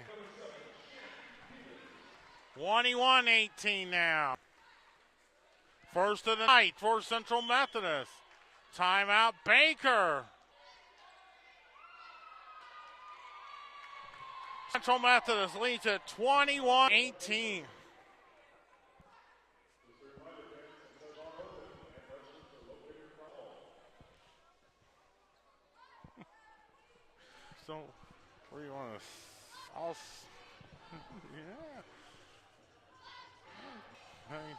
21-18 now. First of the night for Central Methodist. Timeout, Baker. Central Methodist leads at 21-18. So, where do you want to? Yeah. Hey.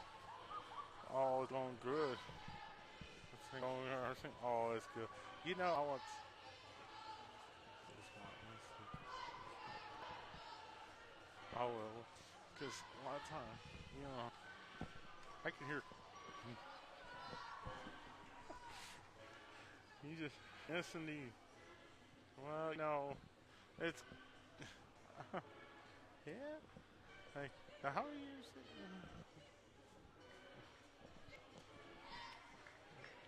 Oh, it's going good. Oh, it's good. You know, I want. I will. Because a lot of time, you know, I can hear. You just instantly. Well, you know, it's. Yeah. Hey, how are you?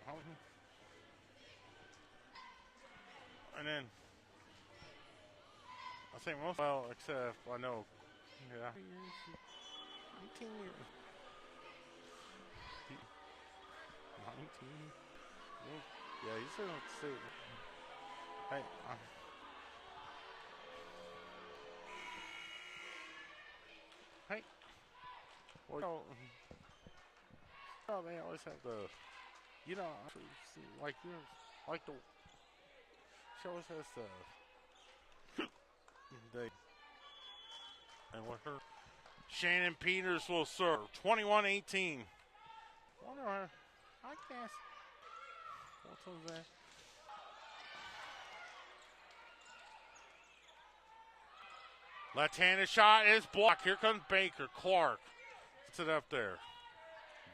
How, and then I think most well, except I know. Yeah. 19 years. 19. Yeah, you still don't see. Hey. Hey. Well, they always have the. You know, like you like the. She always has the. They. And with her. Shannon Peters will serve. 21-18. Wonder her. I guess. What was that? Left-handed shot is blocked. Here comes Baker. Clark. Puts it up there.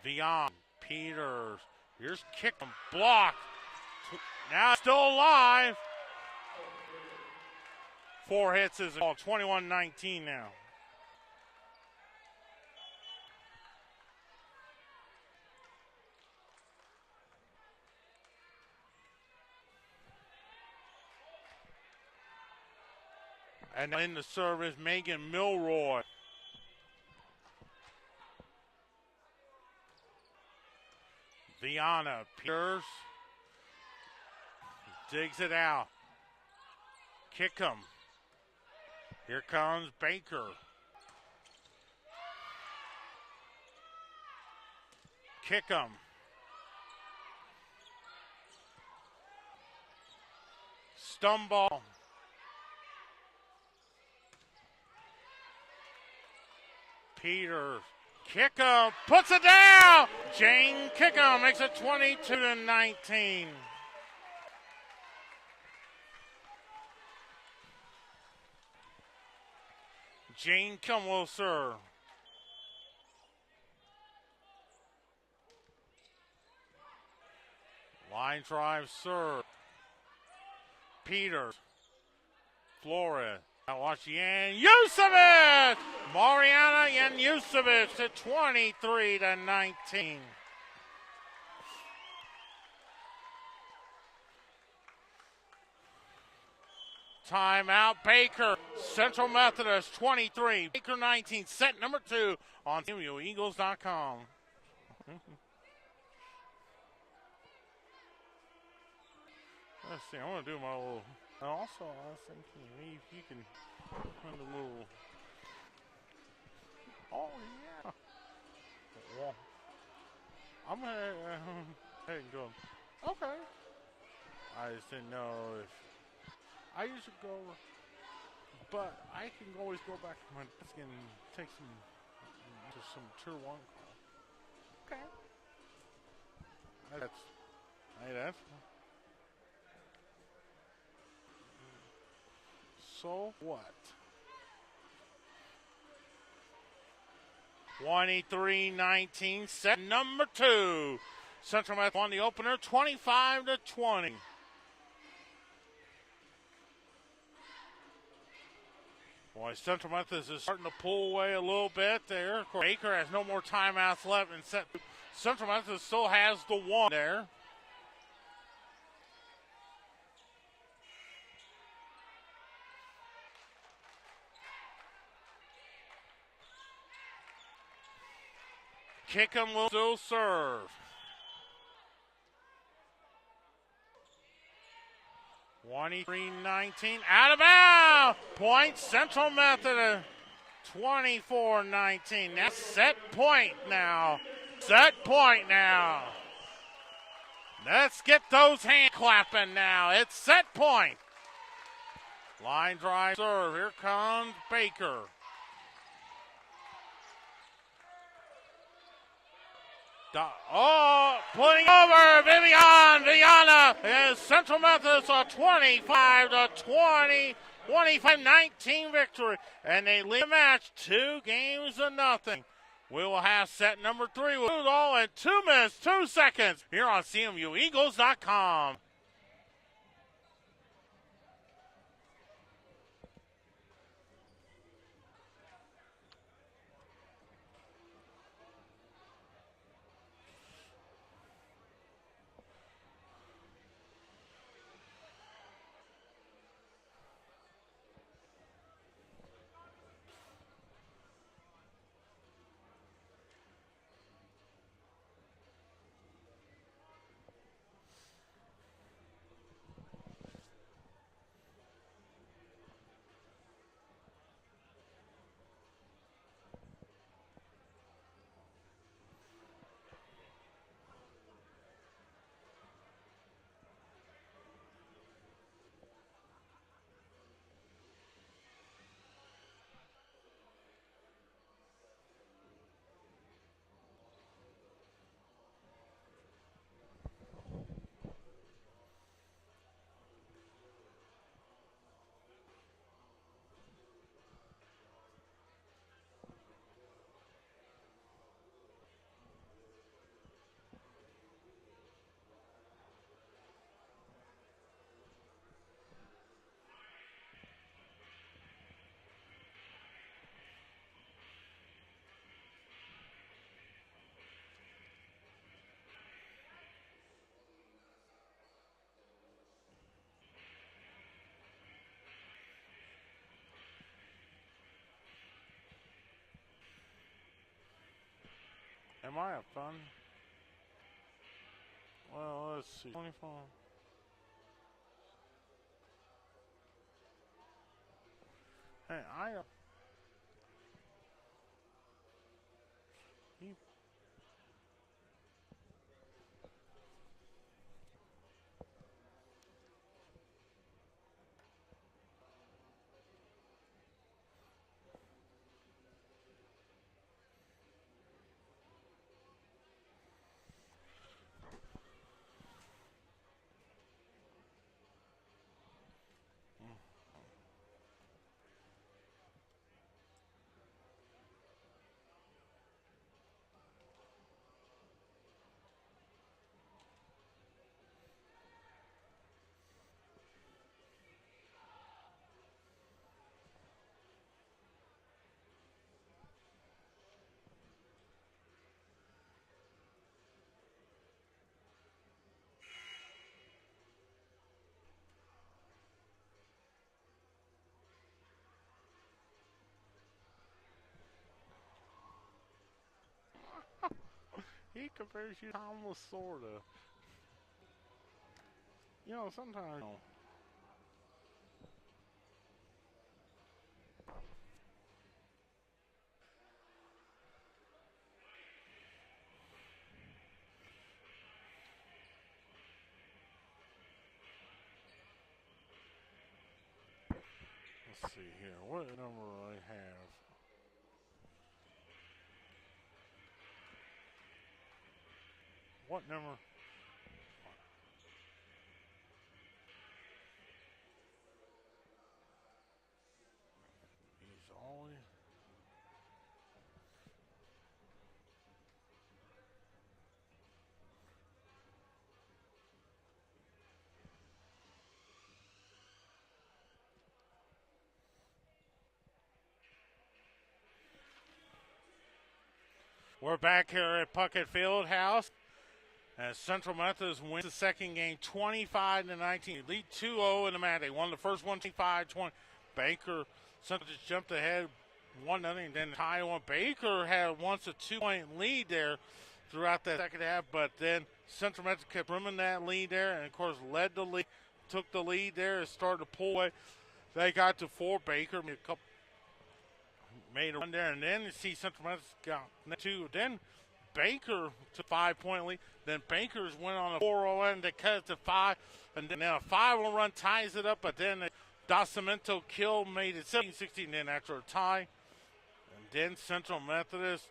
Vion. Peters. Here's kick. Blocked. Now still alive. 4 hits is all. 21-19 now. And in the service, Megan Milroy. Viana Peters digs it out. Kick him. Here comes Baker. Kick him. Stumble. Peters. Kickham puts it down. Jane Kickham makes it 22-19. Jane Kickham will serve. Line drive serve. Peters. Flores. Now watch Yan Yusevich! Mariana Yan Yusevich to 23-19. Timeout, Baker. Central Methodist 23, Baker 19. Set number 2 on EagleSeagles.com. Let's see, I'm going to do my little... Also, I was thinking, maybe if you can run a little... Oh, yeah. Yeah. I'm going to ahead and go. Okay. I just didn't know if... I usually go... But I can always go back to my desk and take some Tier 1 call. Okay. That's... So what? 23-19, set number 2. Central Methodist won the opener 25-20. Boy, Central Methodist is starting to pull away a little bit there. Of course, Baker has no more timeouts left, and Central Methodist still has the 1 there. Kickham will still serve. 23-19, out of bounds. Point Central Methodist, 24-19. That's set point now. Set point now. Let's get those hands clapping now. It's set point. Line drive serve. Here comes Baker. Putting over Viviana is Central Methodist a 25-20, 25-19 victory, and they lead the match 2 games to nothing. We will have set number 3 with all in 2 minutes, 2 seconds here on CMUEagles.com. Am I a fun? Well, let's see. 24. Hey, he compares you to Tom Lasorda. You know, sometimes. Let's see here. What number do I have? What number? He's always. We're back here at Puckett Fieldhouse as Central Methodist wins the second game 25-19. Lead 2-0 in the match. They won the first one 25-20. Baker Central just jumped ahead 1-0, and then tie one. Baker had once a 2-point lead there throughout that second half, but then Central Methodist kept rimming that lead there, and of course led the lead, took the lead there, and started to pull away. They got to 4. Baker made a run there, and then you see Central Methodist got 2. Then Baker to 5-point lead. Then Baker's went on a 4-0 run to cut it to 5, and then a 5-0 run ties it up. But then they Docimento Kill made it 17-16 then after a tie. And then Central Methodist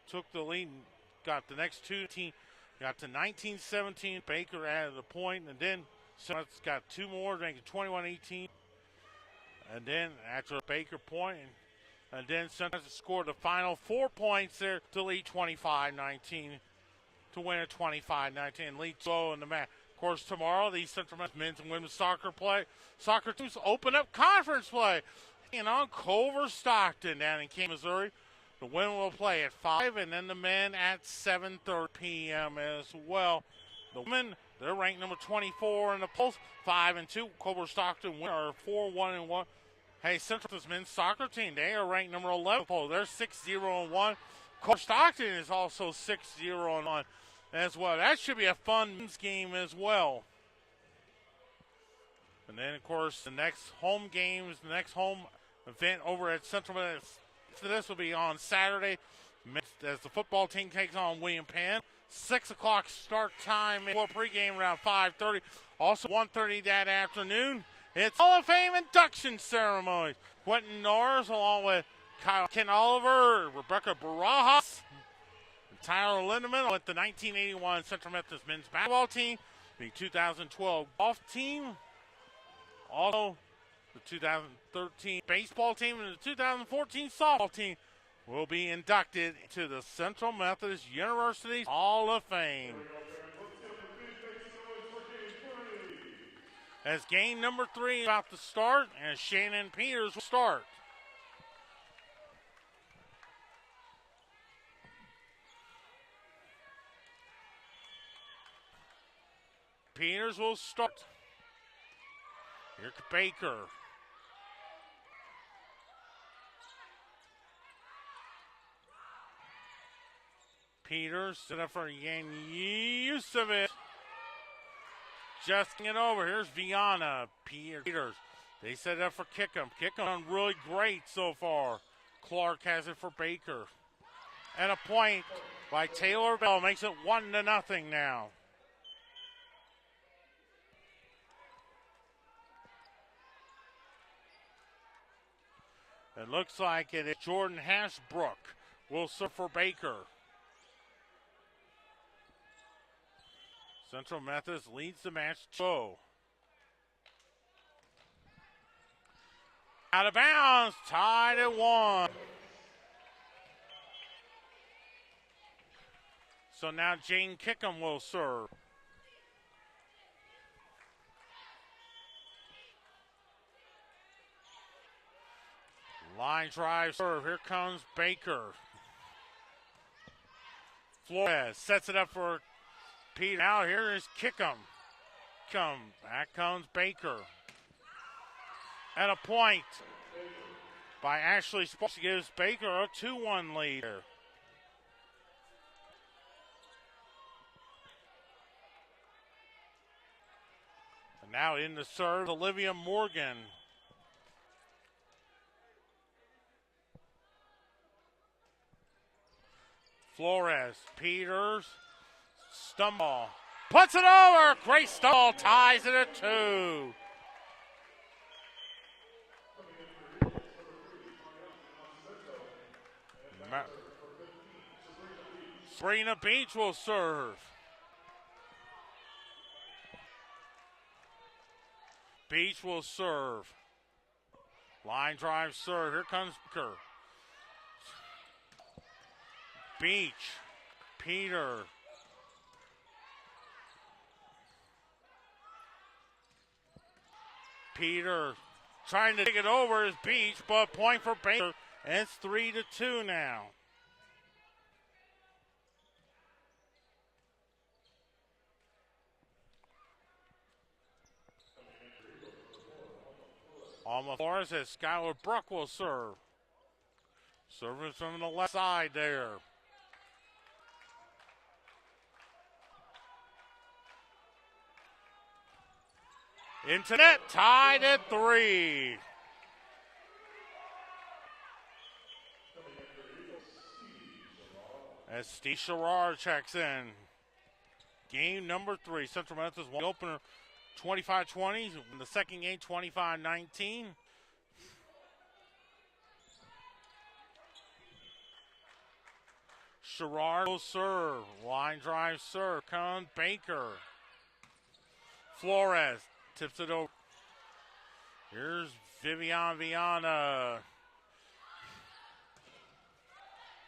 took the lead and got the next two teams. Got to 19-17. Baker added a point, and then Central Methodist got two more, making 21-18. And then after a Baker point, and then Central Methodist scored the final 4 points there to lead 25-19 to win at 25-19. Lead slow in the match. Of course, tomorrow these Central Methodist men's and women's soccer teams open up conference play. And on Culver Stockton down in Kansas, Missouri. The women will play at 5, and then the men at 7:30 p.m. as well. The women, they're ranked number 24 in the polls, 5-2. Culver Stockton are 4-1-1. Hey, Central's men's soccer team, they are ranked number 11 poll. They're 6-0-1. Culver Stockton is also 6-0-1 as well. That should be a fun men's game as well. And then, of course, the next home games, the next home event over at Central Methodist. So this will be on Saturday as the football team takes on William Penn. 6 o'clock start time for pregame around 5:30. Also 1:30 that afternoon. It's Hall of Fame induction ceremony. Quentin Norris along with Ken Oliver, Rebecca Barajas, and Tyler Lindemann with the 1981 Central Methodist men's basketball team, the 2012 golf team, also the 2013 baseball team and the 2014 softball team will be inducted to the Central Methodist University Hall of Fame. As game number 3 is about to start, and Shannon Peters will start. Peters will start. Here's Baker. Peters set up for Yan Yusevich. Just it over. Here's Viana. Peters. They set it up for Kickham. Kickham done really great so far. Clark has it for Baker. And a point by Taylor Bell makes it 1-0 now. It looks like it is Jordan Hashbrook will serve for Baker. Central Methodist leads the match 2-0. Out of bounds, tied at 1. So now Jane Kickham will serve. Line drive serve. Here comes Baker. Flores sets it up for Pete. Now here is Kickham. Back comes Baker. And a point by Ashley Sparks gives Baker a 2-1 lead. And now in the serve, Olivia Morgan. Flores, Peters, stumble, puts it over. Great stumble, ties it at 2. Sabrina Beach will serve. Beach will serve. Line drive serve. Here comes Kerr. Beach, Peter. Peter trying to take it over is Beach, but point for Baker, and it's 3-2 now. Alma Flores as Skylar Bruck will serve. Serving from the left side there. Into net, tied at 3. As Steve Sherrard checks in. Game number 3. Central Methodist won the opener 25-20. In the second game, 25-19. Sherrard will serve. Line drive serve. Comes Baker. Flores tips it over. Here's Vivian Viana.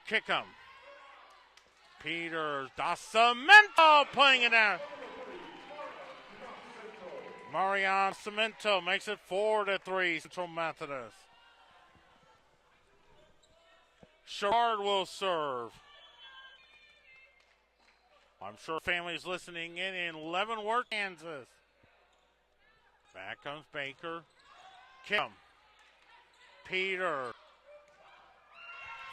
Kick him. Peters. Cemento playing it out. Marion Cemento makes it 4-3. Central Methodist. Sherrard will serve. I'm sure families listening in Leavenworth, Kansas. Back comes Baker. Kim. Peter.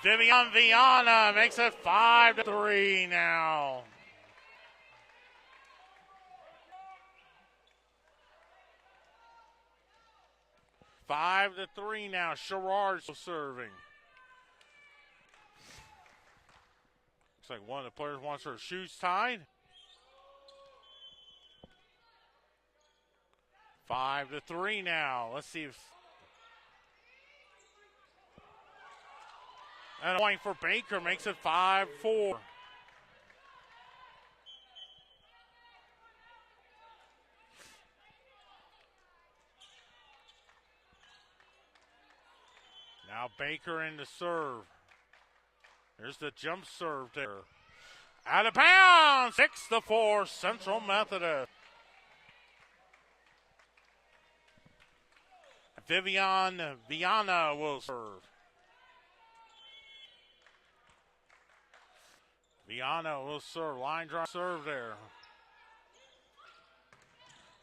Vivian Viana makes it 5-3 now. Five to 3 now. Sherrard serving. Looks like one of the players wants her shoes tied. 5-3 now. Let's see if. And a point for Baker makes it 5-4. Now Baker in the serve. There's the jump serve there. Out of bounds. 6-4 Central Methodist. Vivian Viana will serve. Viana will serve. Line drive serve there.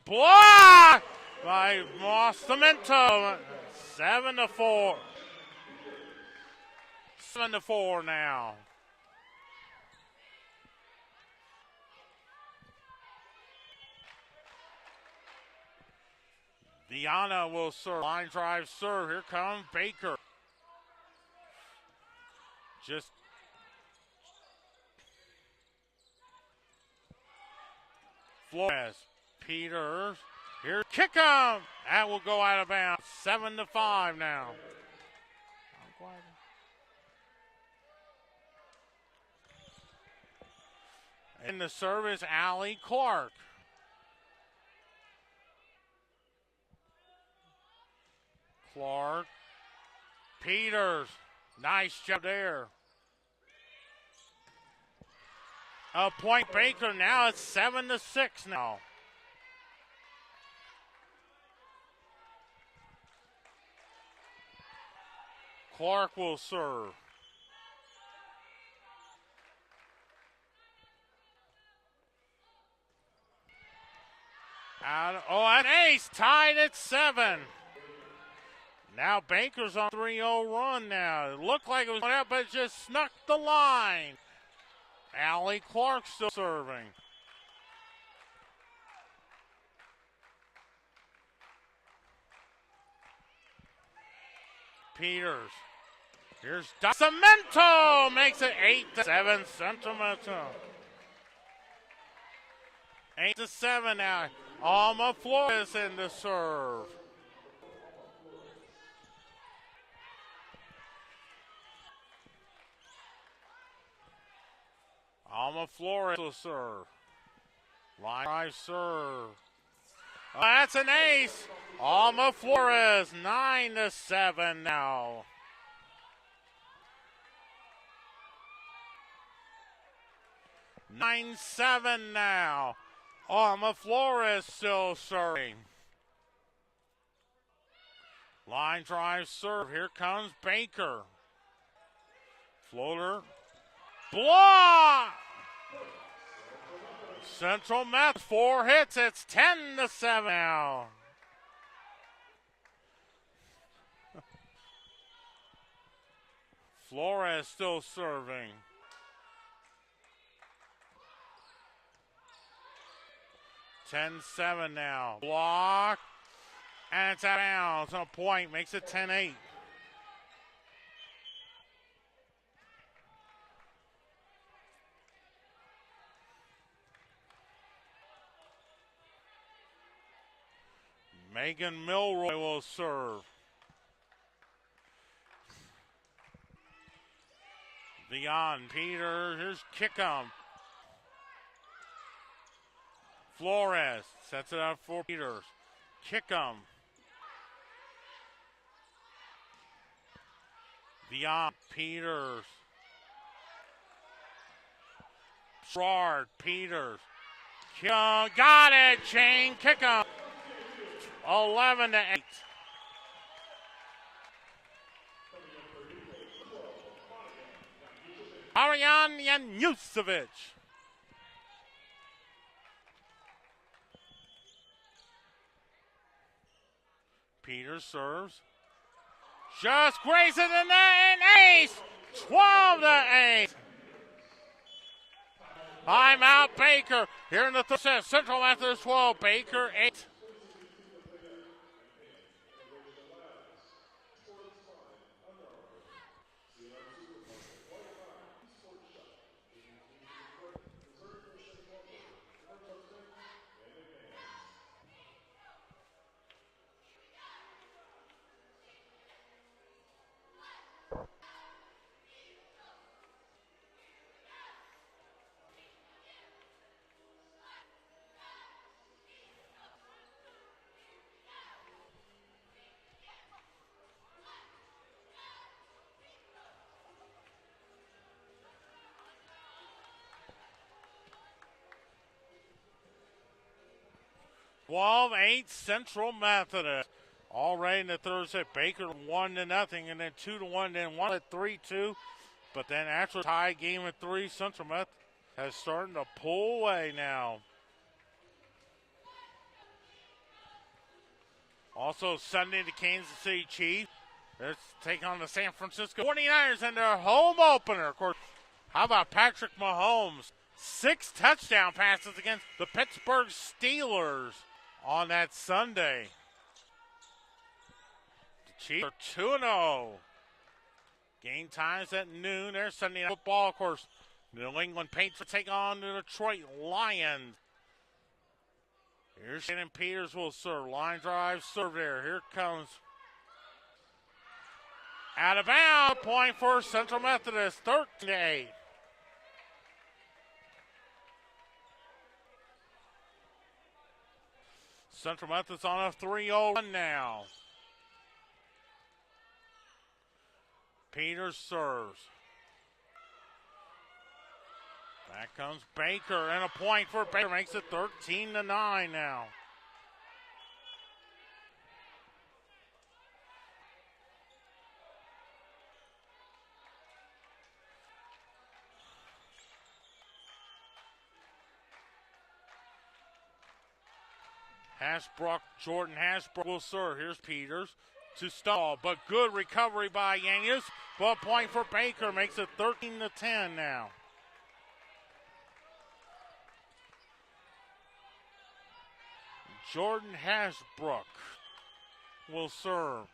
Blocked by Cemento. 7-4. 7-4 now. Viana will serve. Line drive serve. Here comes Baker. Just Flores. Peters. Here, kick him. That will go out of bounds. 7-5 now. In the service, Allie Clark. Clark. Peters. Nice job there. A point Baker now. It's 7-6 now. Clark will serve. An ace, tied at 7. Now Baker's on a 3-0 run now. It looked like it was going out, but it just snuck the line. Allie Clark still serving. Peters. Here's Cemento. Makes it 8-7 Central Methodist. 8-7 now. Alma Flores in the serve. Alma Flores will serve. Line drive serve. Oh, that's an ace. Alma Flores, 9-7 now. Nine 7 now. Alma Flores still serving. Line drive serve. Here comes Baker. Floater. Block! Central Methodist, 4 hits. It's 10-7 now. Flores still serving. 10-7 now. Block. And it's out of bounds. On a point. Makes it 10-8. Megan Milroy will serve. Beyond Peter, here's Kickham. Flores sets it up for Peters. Kickham. Beyond Peters. Gerard Peters. Got it, Shane. Kickham. 11-8. Ariane Yanusovic. Peters serves. Just grazes the net and ace. 12-8. Timeout Baker. Here in the third set. Central Methodist 12. Baker 8. Twelve 8 Central Methodist. Already in the third set, Baker 1-0, and then 2-1, then 1 at 3-2. But then after tie game at 3, Central Methodist has started to pull away now. Also Sunday, the Kansas City Chiefs. Let's take on the San Francisco 49ers in their home opener. Of course, how about Patrick Mahomes? 6 touchdown passes against the Pittsburgh Steelers on that Sunday. The Chiefs are 2-0. Game times at noon. There's Sunday Night Football. Of course, New England Patriots take on the Detroit Lions. Here's Shannon Peters will serve. Line drive, serve there. Here comes. Out of bounds. Point for Central Methodist. 13-8. Central Methodist on a 3-0 run now. Peters serves. Back comes Baker, and a point for Baker. Makes it 13-9 now. Jordan Hasbrook will serve. Here's Peters to stall, but good recovery by Yanius. But point for Baker makes it 13-10 now. Jordan Hasbrook will serve.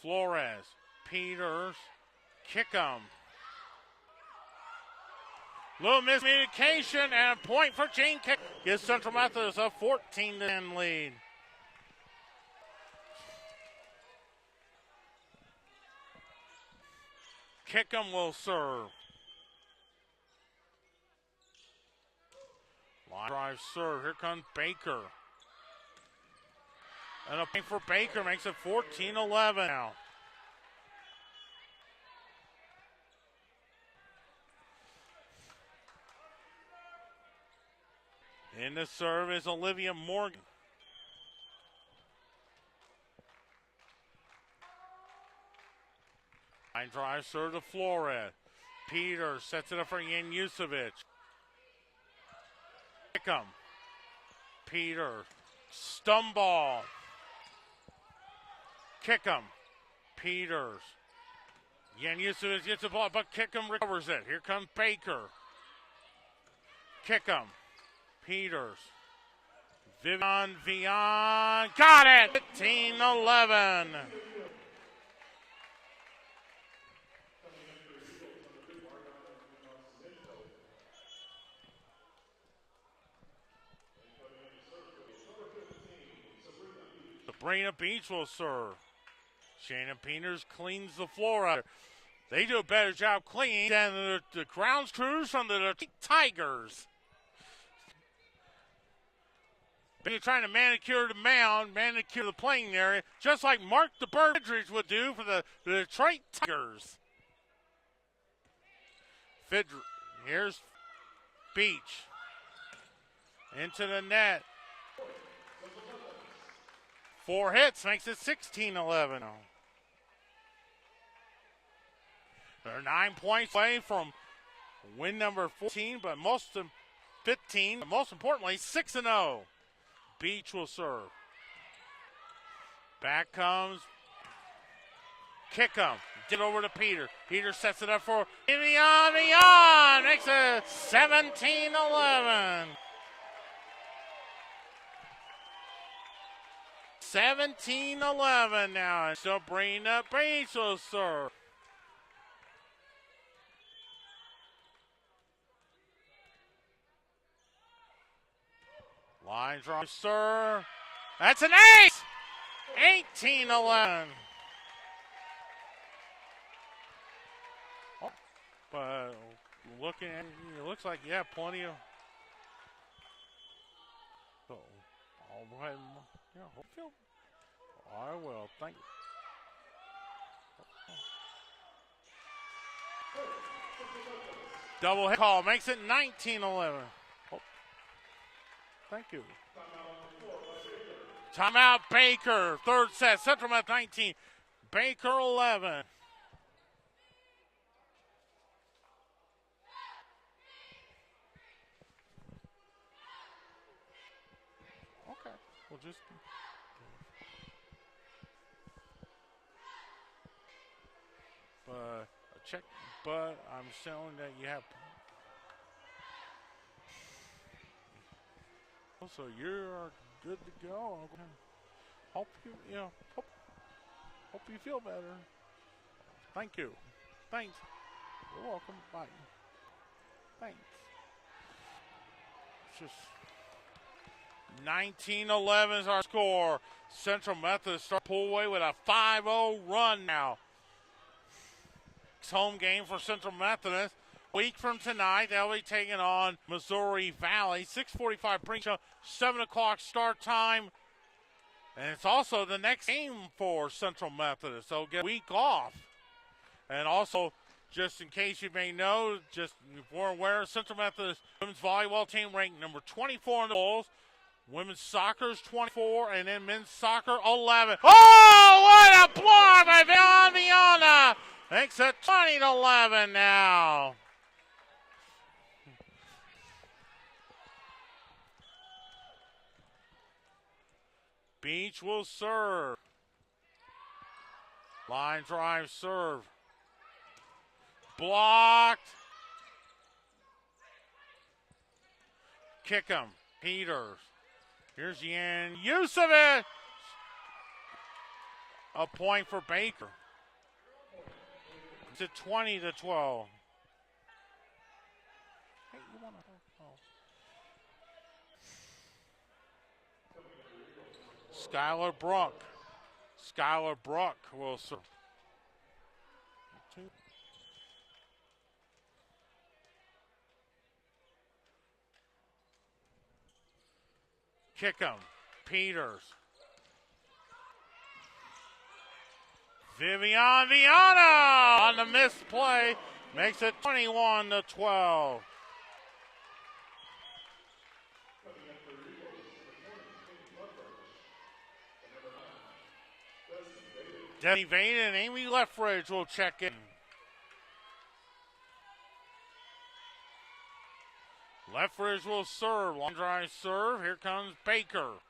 Flores, Peters, Kickham. Little miscommunication and a point for Gene Kick. Gives Central Methodist a 14-10 lead. Kickham will serve. Line drive serve. Here comes Baker. And a point for Baker makes it 14-11 now. In the serve is Olivia Morgan. Line drive serve to Flores. Peters sets it up for Yanusovic. Kickham. Peters. Stumball. Kickham. Peters. Yanusovic gets the ball, but Kickham recovers it. Here comes Baker. Kickham. Peters. Vivian. Got it! 15-11. Sabrina Beach will serve. Shannon Peters cleans the floor out. They do a better job cleaning than the grounds crews from the Detroit Tigers. They're trying to manicure the mound, manicure the playing area, just like Mark the Bird would do for the Detroit Tigers. Here's Beach. Into the net. 4 hits makes it 16-11. They're 9 points away from win number 14, but most importantly, 6-0. Beach will serve. Back comes Kickham. Get over to Peter. Peter sets it up for beyond. Makes it 17-11. 17-11 now. And Sabrina Beach will serve. Line drive, serve. That's an ace! 18-11. Oh, but looking at it, looks like you have plenty of. So, all right. Yeah, hope I will. Thank you. Double hit call makes it 19-11. Thank you. Timeout Baker. Third set. Central Met 19. Baker 11. Okay. We'll just. Check. But I'm showing that you have. So you're good to go. Hope you feel better. Thank you. Thanks. You're welcome. Bye. Thanks. It's just 19-11 is our score. Central Methodist start pull away with a 5-0 run now. It's home game for Central Methodist. Week from tonight, they'll be taking on Missouri Valley. 6:45 pre-show, 7 o'clock start time. And it's also the next game for Central Methodist. They'll get a week off. And also, just in case you may know, just if we're aware, Central Methodist women's volleyball team ranked number 24 in the polls. Women's soccer is 24, and then men's soccer 11. Oh, what a block by Viana! Makes it 20-11 now. Beach will serve. Line drive serve. Blocked. Kick him. Peters. Here's Yan. Use of it. A point for Baker. It's at 20-12. Hey, you want to? Skylar Brook. Skylar Brook will serve. Kick him. Peters. Viviana on the missed play. Makes it 21-12. Debbie Vane and Amy Leffridge will check in. Leffridge will serve. Long drive serve. Here comes Baker.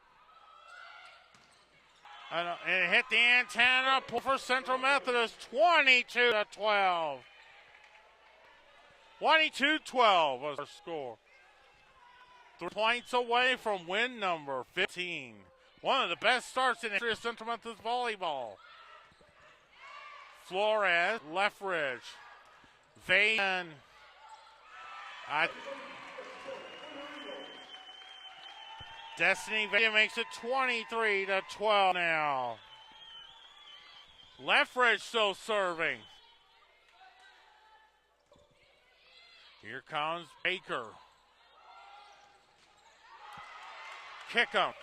And it hit the antenna for Central Methodist. 22-12. 22-12 was our score. 3 points away from win number 15. One of the best starts in the history of Central Methodist volleyball. Flores, Leffridge, Van. Destiny Vega makes it 23-12 now. Lethbridge still serving. Here comes Baker. Kick him.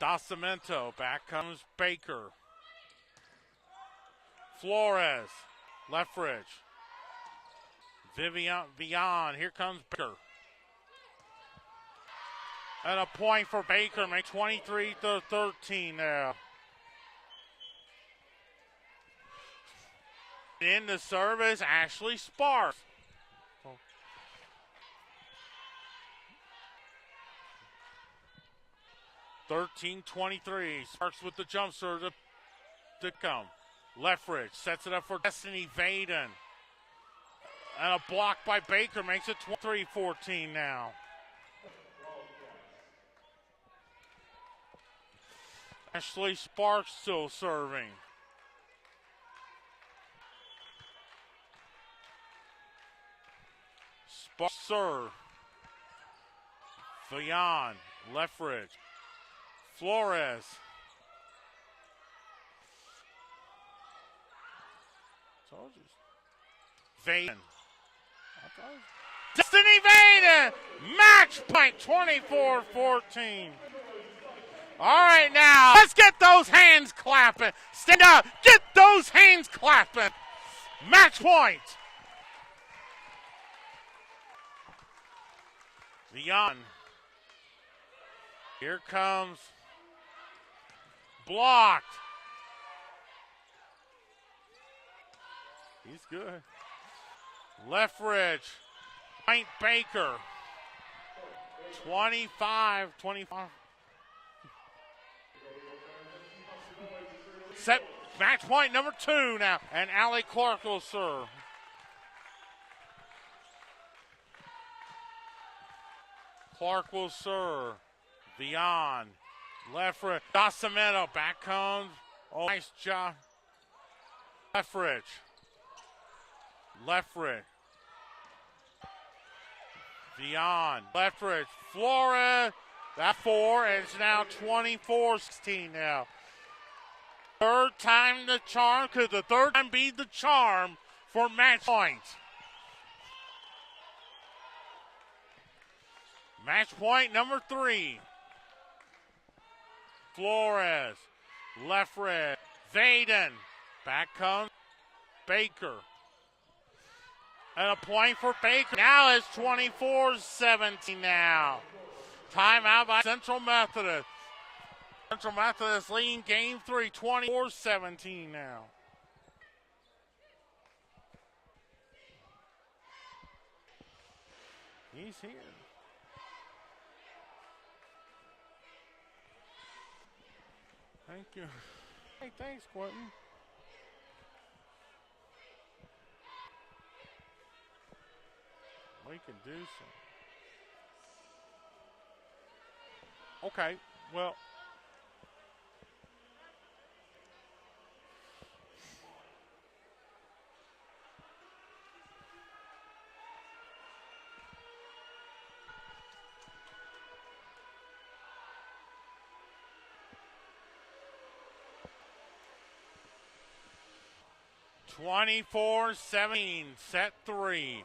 Docimento. Back comes Baker. Flores. Lethbridge. Vian. Here comes Baker. And a point for Baker. Make 23-13 now. In the service, Ashley Sparks. 13-23. Sparks with the jump serve to come. Lethbridge sets it up for Destiny Vaden. And a block by Baker makes it 23-14 now. Ashley Sparks still serving. Sparks serve. Vian, Lethbridge. Flores. Told you. Vaden. Destiny Vaden! Match point 24-14. All right, now, let's get those hands clapping. Stand up. Get those hands clapping. Match point. Vian. Here comes. Blocked. He's good. Lethbridge. Point Baker. 25. Set match point number 2 now. And Allie Clark will serve. Clark will serve. Vian. Lethbridge. Docimento. Back comes. Oh, nice job. Lethbridge. Vian. Lethbridge. Flores. That 4. And it's now 24-16 now. Third time the charm. Could the third time be the charm for match point? Match point number 3. Flores. Lethbridge. Vaden. Back comes Baker. And a point for Baker. Now it's 24-17 now. Timeout by Central Methodist. Central Methodist leading game 3, 24-17 now. He's here. Thank you. Hey, thanks, Quentin. We can do some. Okay, well. (24-17) set 3.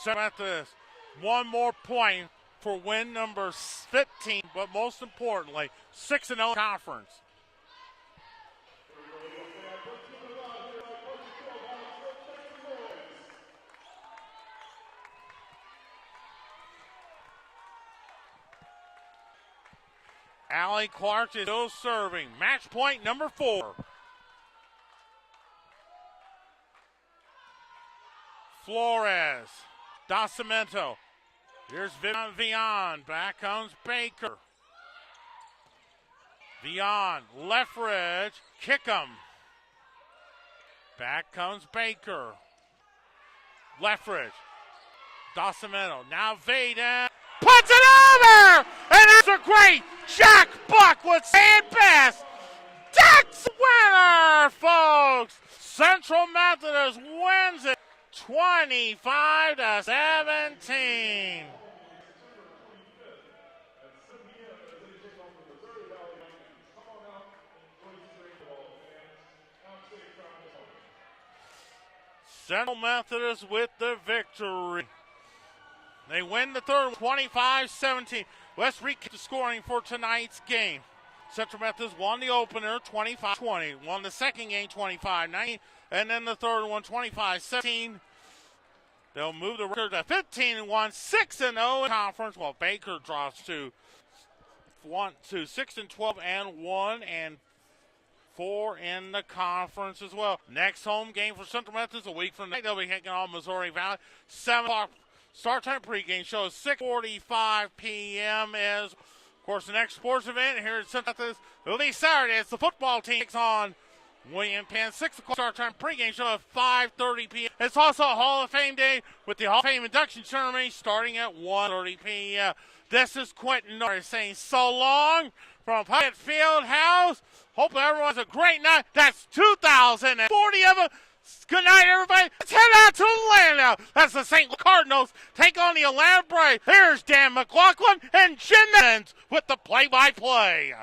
Methodist, one more point for win number 15, but most importantly, 6-0 conference. Allie Clark is still serving. Match point number 4. Flores. Docimento. Here's Vian. Back comes Baker. Vian. Lethbridge. Kick him. Back comes Baker. Lethbridge. Docimento. Now Vaden. Puts it over! And that's a great Jack Buck would say it best. That's winner, folks. Central Methodist wins it 25-17. Central Methodist with the victory. They win the third 25-17. Let's recap the scoring for tonight's game. Central Methodist won the opener 25-20. Won the second game 25-19. And then the third one 25-17. They'll move the record to 15-1, 6-0 in conference, while Baker drops to 6-12 and 1-4 in the conference as well. Next home game for Central Methodist a week from tonight. They'll be taking on Missouri Valley. 7 o'clock start time pregame show is 6:45 p.m. As, of course, the next sports event here at Central Methodist will be Saturday. It's the football team takes on William Penn. 6 o'clock start time pregame show at 5:30 p.m. It's also a Hall of Fame day with the Hall of Fame induction ceremony starting at 1:30 p.m. This is Quentin Norris saying so long from Puckett Field House. Hope everyone has a great night. That's 2,040 of them. Good night, everybody. Let's head out to Atlanta. That's the St. Louis Cardinals take on the Atlanta Braves. Here's Dan McLaughlin and Jim Evans with the play-by-play.